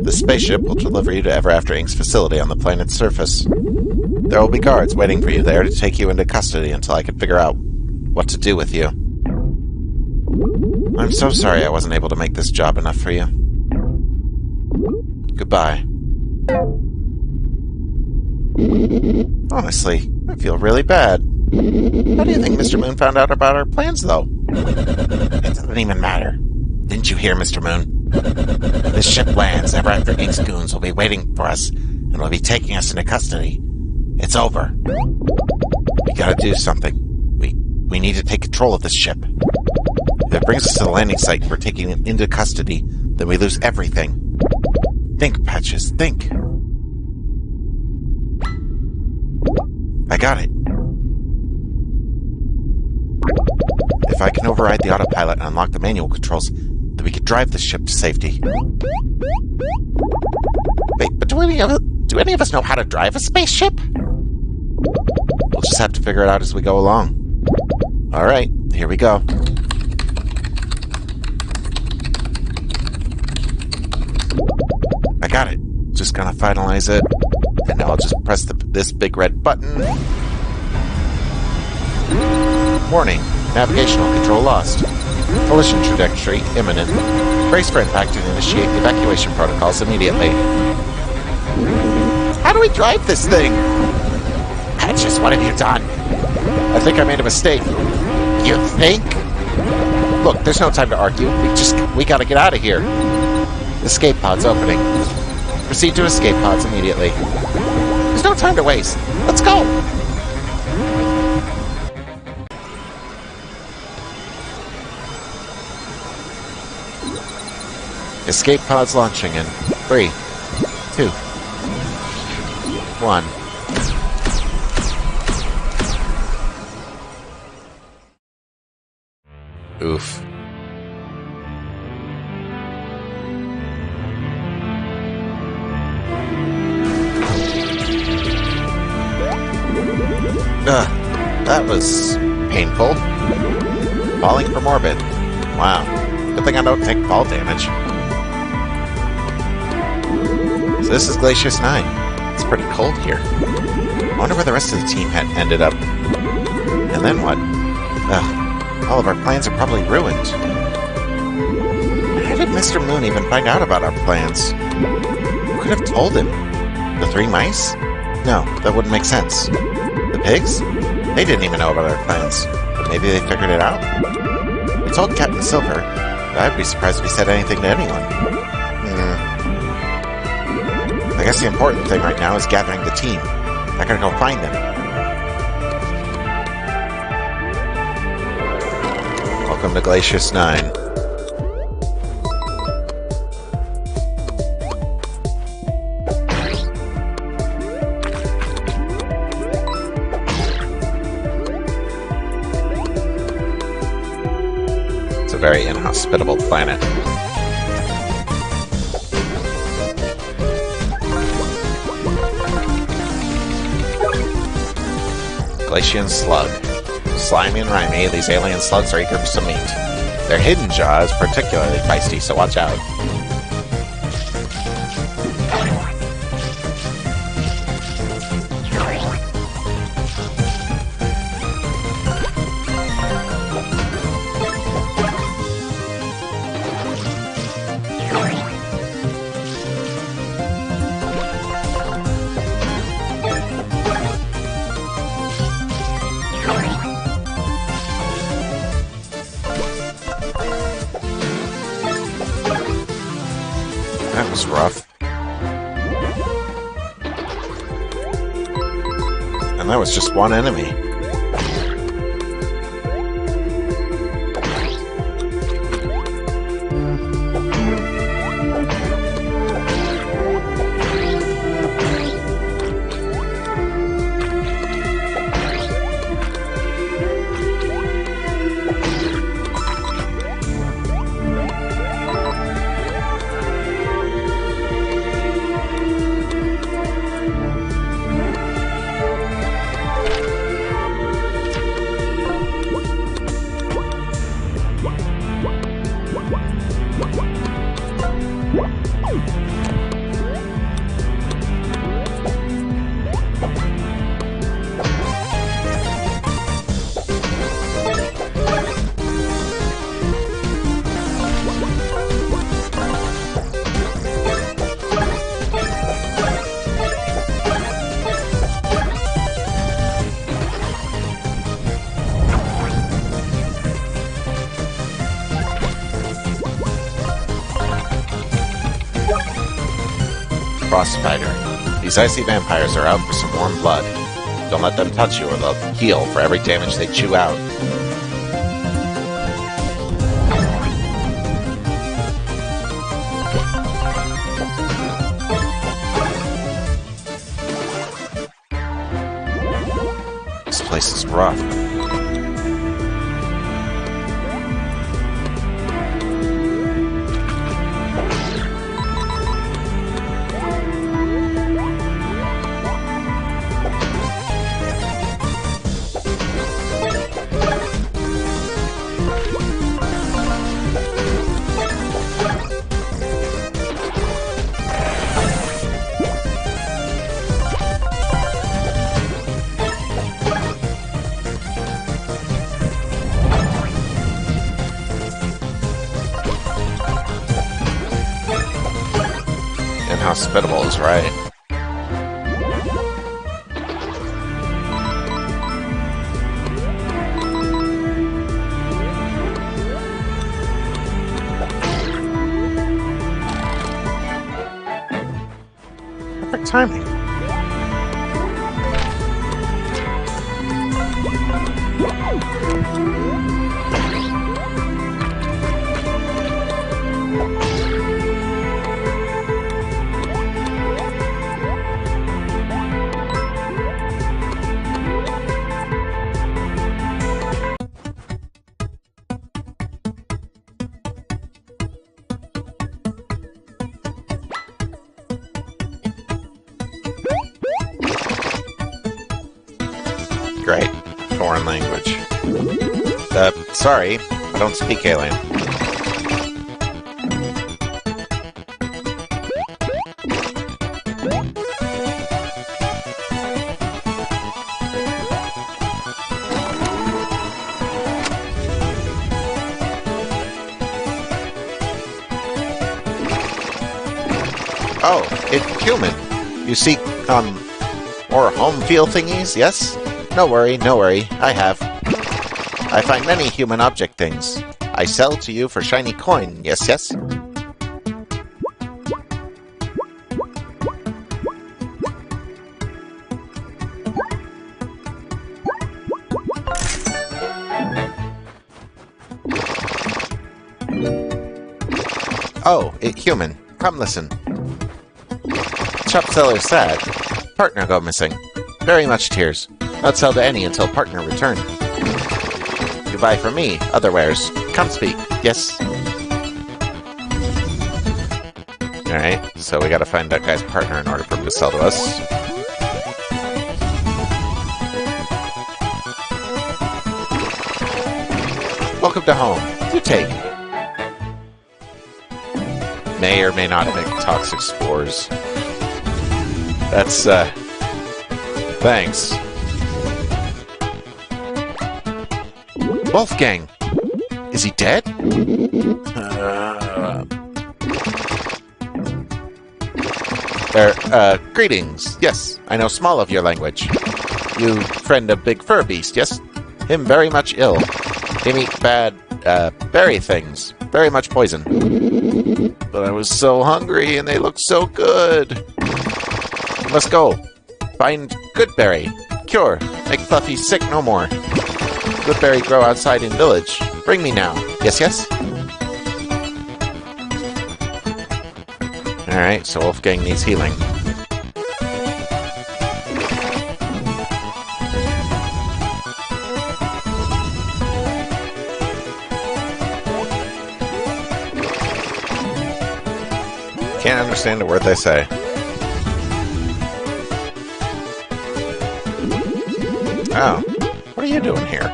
The spaceship will deliver you to Ever After Inc.'s facility on the planet's surface. There will be guards waiting for you there to take you into custody until I can figure out what to do with you. I'm so sorry I wasn't able to make this job enough for you. Goodbye. Honestly, I feel really bad. How do you think Mr. Moon found out about our plans, though? It doesn't even matter. Didn't you hear, Mr. Moon? This ship lands, Ever After Inc.'s goons will be waiting for us and will be taking us into custody. It's over. We gotta do something. We need to take control of this ship. If it brings us to the landing site and we're taking it into custody, then we lose everything. Think, Patches, think. I got it. If I can override the autopilot and unlock the manual controls, then we could drive the ship to safety. Wait, but do any of us know how to drive a spaceship? We'll just have to figure it out as we go along. Alright, here we go. I got it. Just gonna finalize it. And now I'll just press this big red button. Warning. Navigational control lost. Collision trajectory imminent. Brace for impact and initiate evacuation protocols immediately. How do we drive this thing? Patches, what have you done? I think I made a mistake. You think? Look, there's no time to argue. We gotta get out of here. Escape pod's opening. Proceed to escape pods immediately. There's no time to waste. Let's go! Escape pods launching in 3, 2, 1. Oof. That was painful. Falling from orbit. Wow. Good thing I don't take fall damage. So this is Glacius 9. It's pretty cold here. I wonder where the rest of the team had ended up. And then what? All of our plans are probably ruined. How did Mr. Moon even find out about our plans? Who could have told him? The 3 mice? No, that wouldn't make sense. The pigs? They didn't even know about our plans. But maybe they figured it out? We told Captain Silver, but I'd be surprised if he said anything to anyone. I guess the important thing right now is gathering the team. I gotta go find them. Welcome to Glacius 9. It's a very inhospitable planet. Glacian slug. Slimy and rimy, these alien slugs are eager for some meat. Their hidden jaw is particularly feisty, so watch out. That was rough. And that was just one enemy. Frostbiter. These icy vampires are out for some warm blood. Don't let them touch you or they'll heal for every damage they chew out. This place is rough. Inhospitable is right. Perfect timing. Great. Foreign language. Sorry, I don't speak alien. Oh, it's human. You seek, more home feel thingies, yes? No worry, I have. I find many human object things. I sell to you for shiny coin, yes? Oh, human. Come listen. Shop seller's sad. Partner go missing. Very much tears. Not sell to any until partner return. You buy from me, other wares. Come speak. Yes? Alright, so we gotta find that guy's partner in order for him to sell to us. Welcome to home. You take. May or may not emit toxic spores. That's, thanks. Wolfgang! Is he dead? Greetings. Yes, I know small of your language. You friend of big fur beast, yes? Him very much ill. Him eat bad, berry things. Very much poison. But I was so hungry and they looked so good. Must go. Find Goodberry. Cure. Make Fluffy sick no more. Goodberry grow outside in village. Bring me now. Yes, yes? Alright, so Wolfgang needs healing. Can't understand a word they say. Oh, what are you doing here?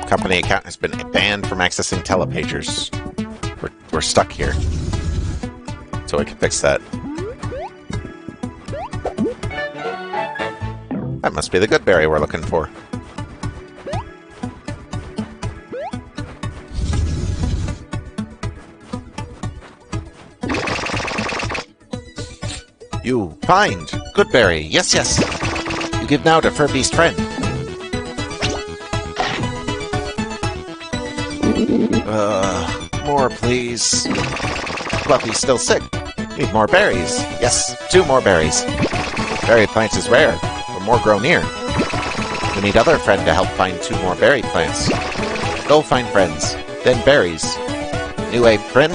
Company account has been banned from accessing telepagers. We're stuck here. So we can fix that. That must be the Goodberry we're looking for. You find Goodberry. Yes, yes. You give now to Furbeast friend. More, please. Fluffy's still sick. Need more berries. Yes, 2 more berries. Berry plants is rare, but more grow near. We need other friend to help find 2 more berry plants. Go find friends, then berries. New ape friend?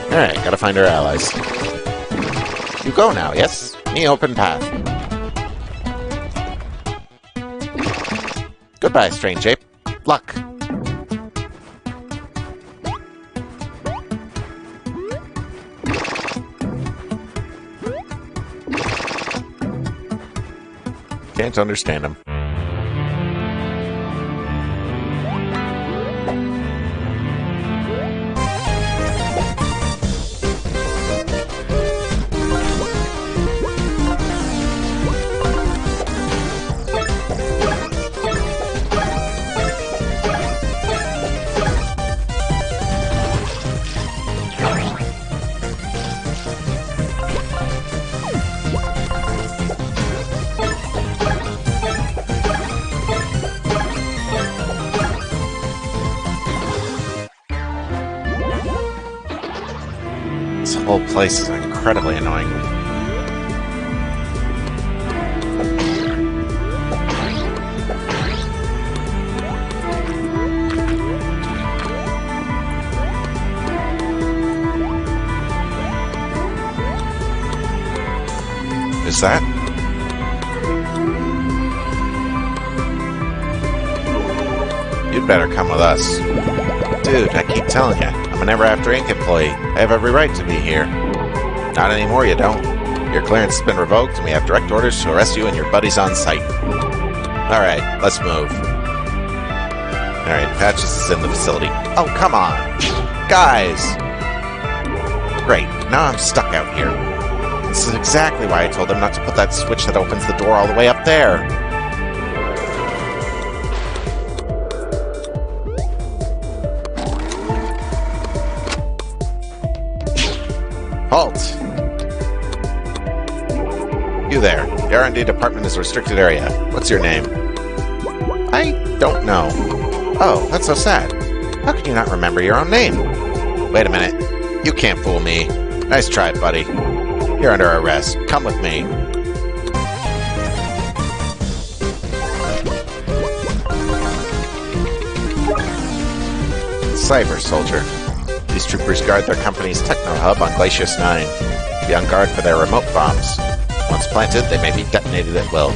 Alright, gotta find our allies. You go now, yes? Me open path. Goodbye, strange ape. Luck. Can't understand him. This whole place is incredibly annoying. Is that? You'd better come with us. Dude, I keep telling you, I'm an ever-after Inc. employee. I have every right to be here. Not anymore, you don't. Your clearance has been revoked, and we have direct orders to arrest you and your buddies on site. Alright, let's move. Alright, Patches is in the facility. Oh, come on! Guys! Great, now I'm stuck out here. This is exactly why I told them not to put that switch that opens the door all the way up there. Halt! You there. The R&D department is a restricted area. What's your name? I don't know. Oh, that's so sad. How can you not remember your own name? Wait a minute. You can't fool me. Nice try, buddy. You're under arrest. Come with me. cipher, soldier. These troopers guard their company's techno-hub on Glacius 9. Be on guard for their remote bombs. Once planted, they may be detonated at will.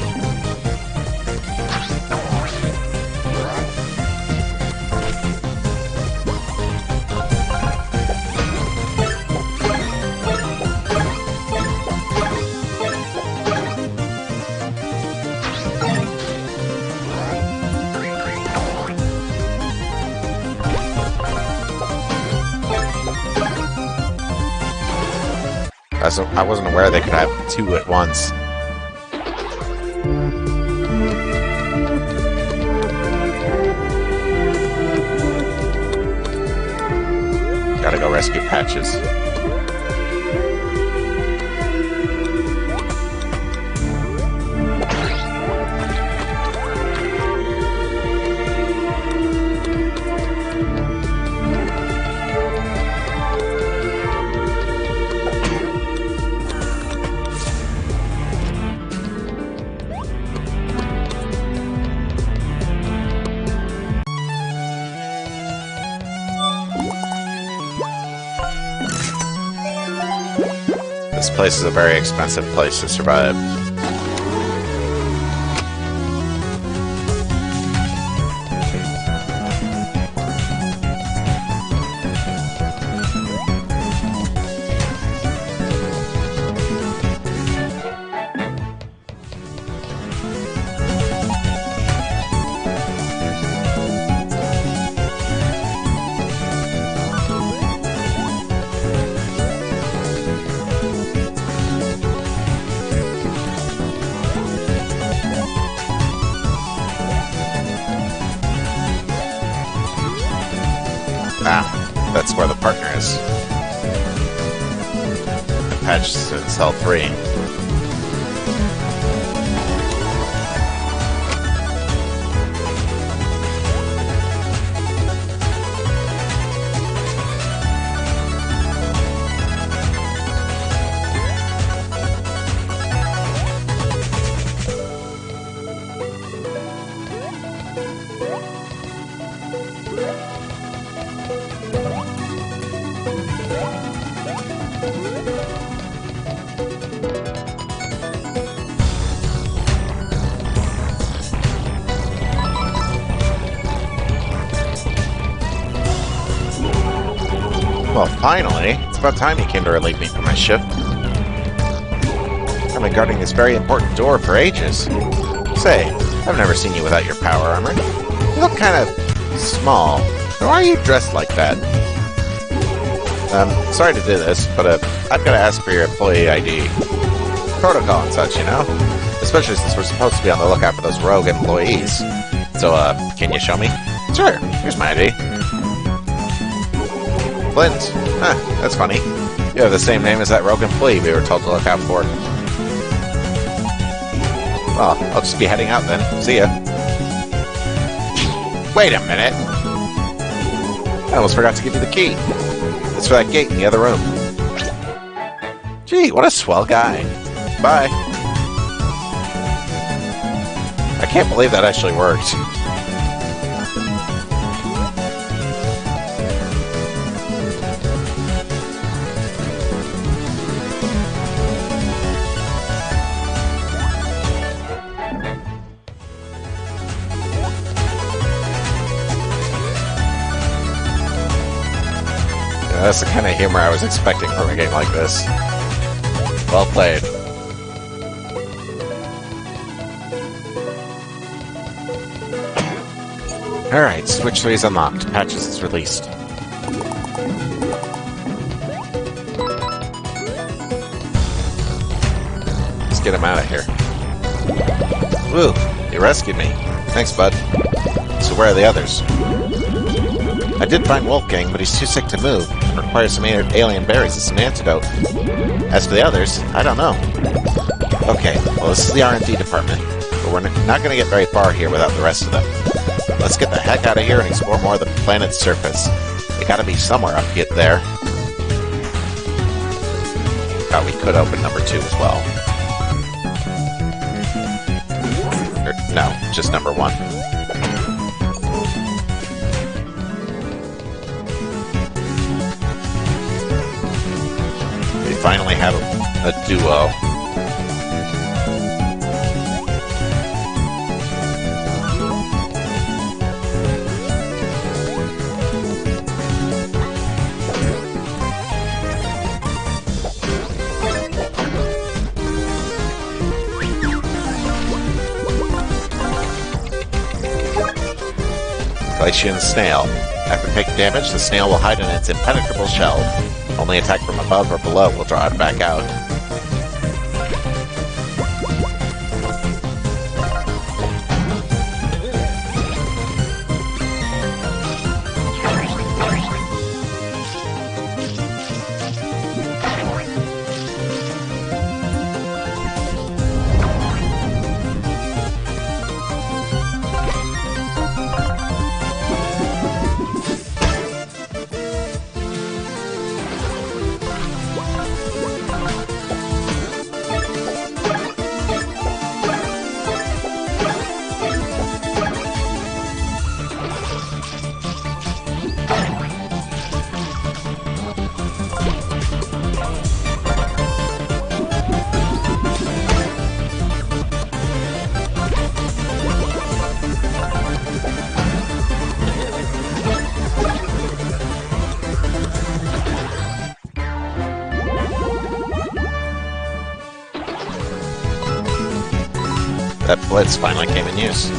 I wasn't aware they could have two at once. Gotta go rescue Patches. This place is a very expensive place to survive. Ah, that's where the partner is. The patch is cell 3. Well, finally! It's about time you came to relieve me from my shift. I've been guarding this very important door for ages. Say, I've never seen you without your power armor. You look kind of small. Why are you dressed like that? Sorry to do this, but I've got to ask for your employee ID. Protocol and such, you know? Especially since we're supposed to be on the lookout for those rogue employees. So, can you show me? Sure, here's my ID. Flynt. Huh, that's funny. You have the same name as that rogue employee we were told to look out for. Well, I'll just be heading out then. See ya. Wait a minute! I almost forgot to give you the key. It's for that gate in the other room. Gee, what a swell guy. Bye. I can't believe that actually worked. That's the kind of humor I was expecting from a game like this. Well played. Alright, Switch 3 is unlocked. Patches is released. Let's get him out of here. Woo! You rescued me. Thanks, bud. So where are the others? I did find Wolfgang, but he's too sick to move. Requires some alien berries as an antidote. As for the others, I don't know. Okay, well this is the R&D department, but we're not going to get very far here without the rest of them. Let's get the heck out of here and explore more of the planet's surface. They gotta be somewhere up there. Oh, we could open number 2 as well. Or, no, just number 1. finally have a duo. Glacian Snail. After taking damage, the snail will hide in its impenetrable shell. Only attack from above or below will draw it back out. That blitz finally came in use.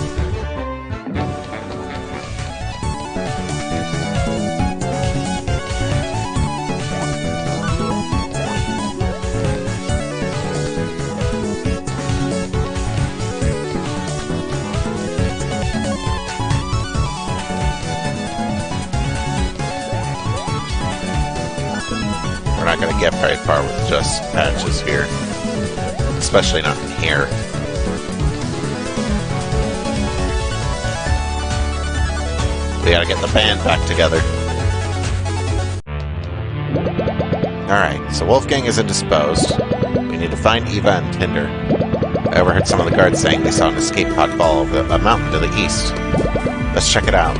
We're not going to get very far with just patches here. Especially not in here. We gotta get the band back together. Alright, so Wolfgang is indisposed. We need to find Eva and Tinder. I overheard some of the guards saying they saw an escape pod fall over a mountain to the east. Let's check it out.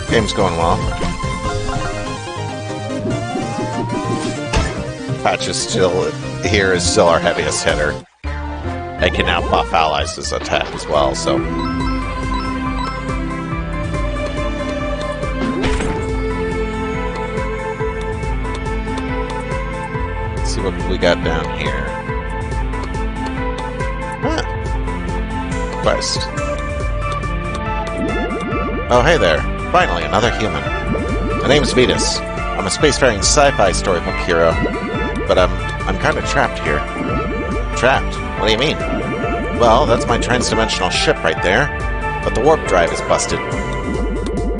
Game's going well. Patch is still here, is still our heaviest hitter. I can now buff allies' attack as well, so. Let's see what we got down here. Huh. Quest. Oh, hey there. Finally, another human. My name's Vetus. I'm a spacefaring sci-fi storybook hero, but I'm kind of trapped here. Trapped? What do you mean? Well, that's my transdimensional ship right there, but the warp drive is busted.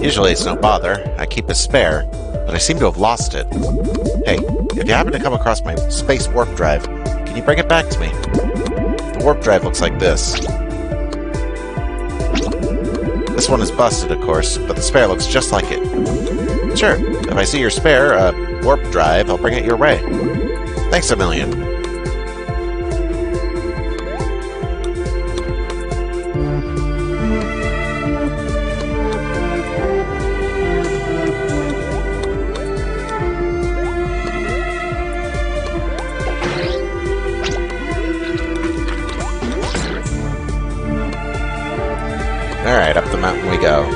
Usually it's no bother. I keep a spare, but I seem to have lost it. Hey, if you happen to come across my space warp drive, can you bring it back to me? The warp drive looks like this. This one is busted, of course, but the spare looks just like it. Sure, if I see your spare, warp drive, I'll bring it your way. Thanks a million. Alright, up the mountain we go.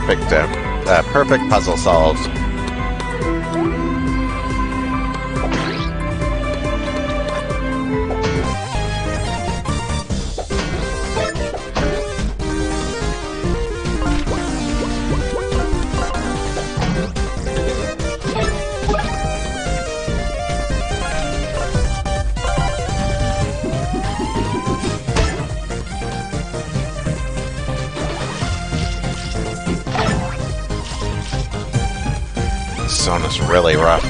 perfect puzzle solved. This zone is really rough.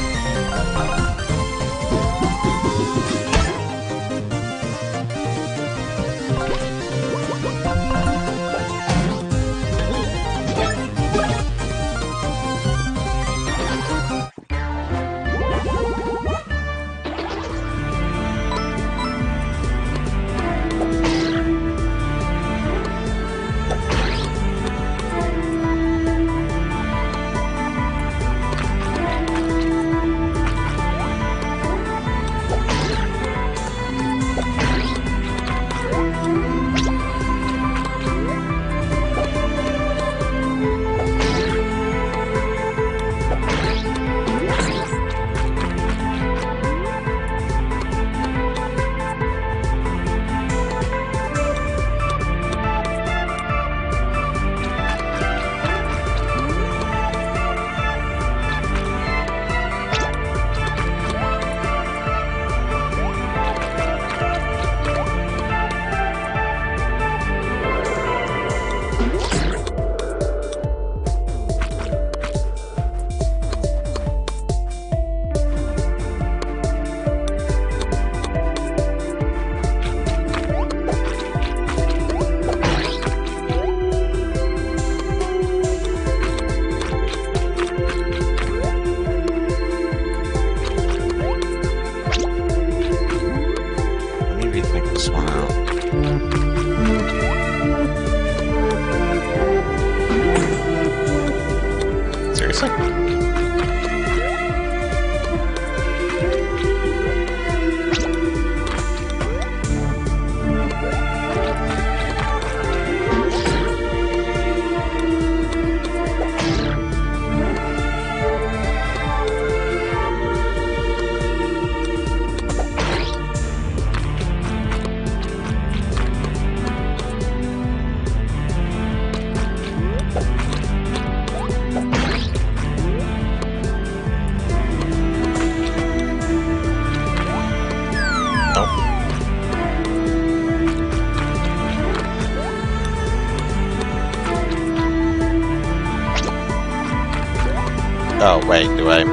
Oh, wait, do I?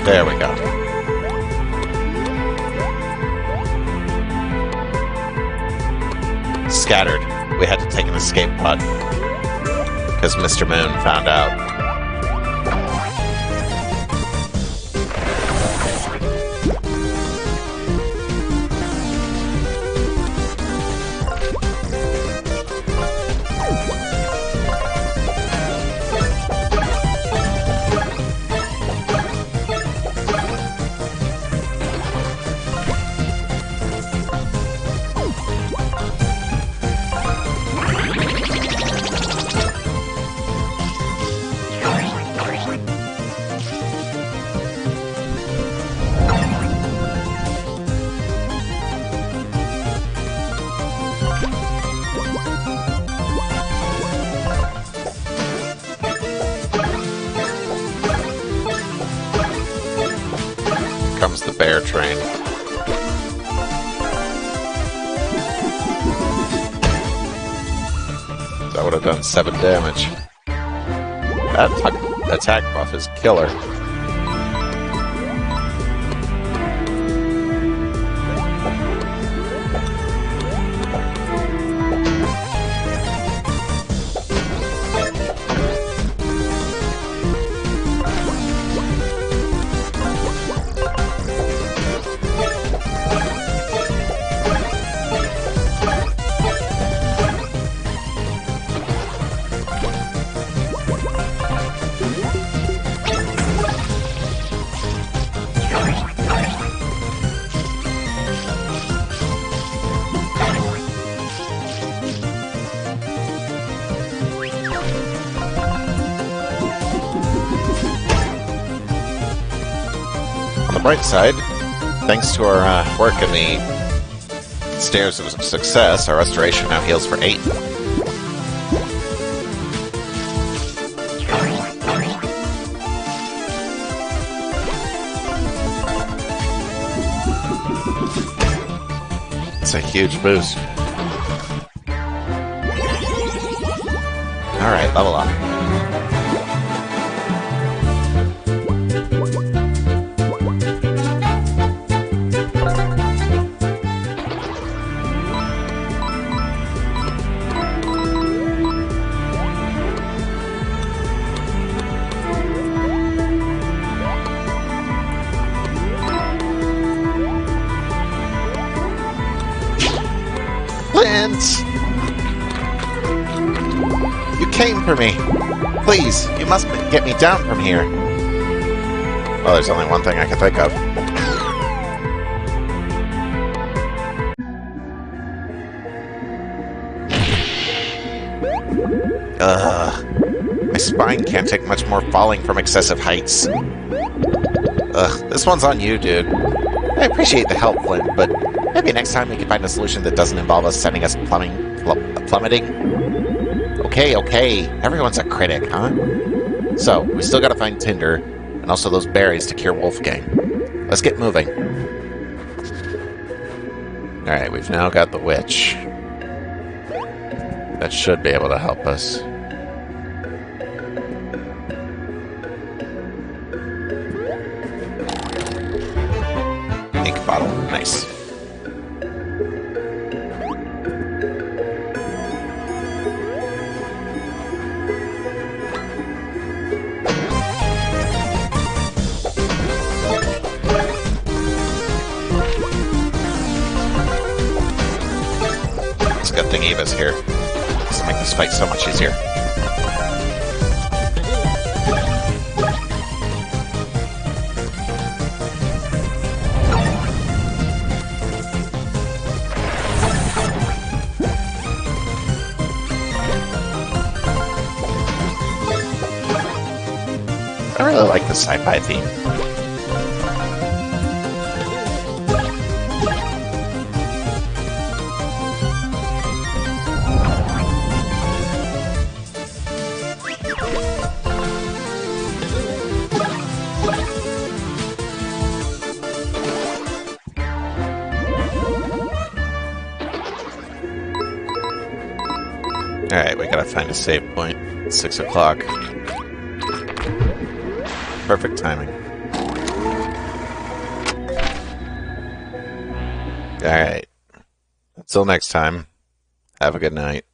There we go. Scattered. We had to take an escape pod. Because Mr. Moon found out. Comes the bear train. That would have done 7 damage. That attack buff is killer. the bright side, thanks to our work in the Stairs of Success, our restoration now heals for 8. It's a huge boost. Alright, level up. Flynt! You came for me. Please, you must get me down from here. Well, there's only one thing I can think of. My spine can't take much more falling from excessive heights. This one's on you, dude. I appreciate the help, Flynt, but maybe next time we can find a solution that doesn't involve us sending us plummeting. Okay, everyone's a critic, huh? So, we still gotta find Tinder, and also those berries to cure Wolfgang. Let's get moving. Alright, we've now got the witch. That should be able to help us. Ink bottle, nice. It's a good thing Eva's here. This will make this fight so much easier. I really like the sci-fi theme. Alright, we gotta find a save point. 6 o'clock. Perfect timing. Alright. Until next time, have a good night.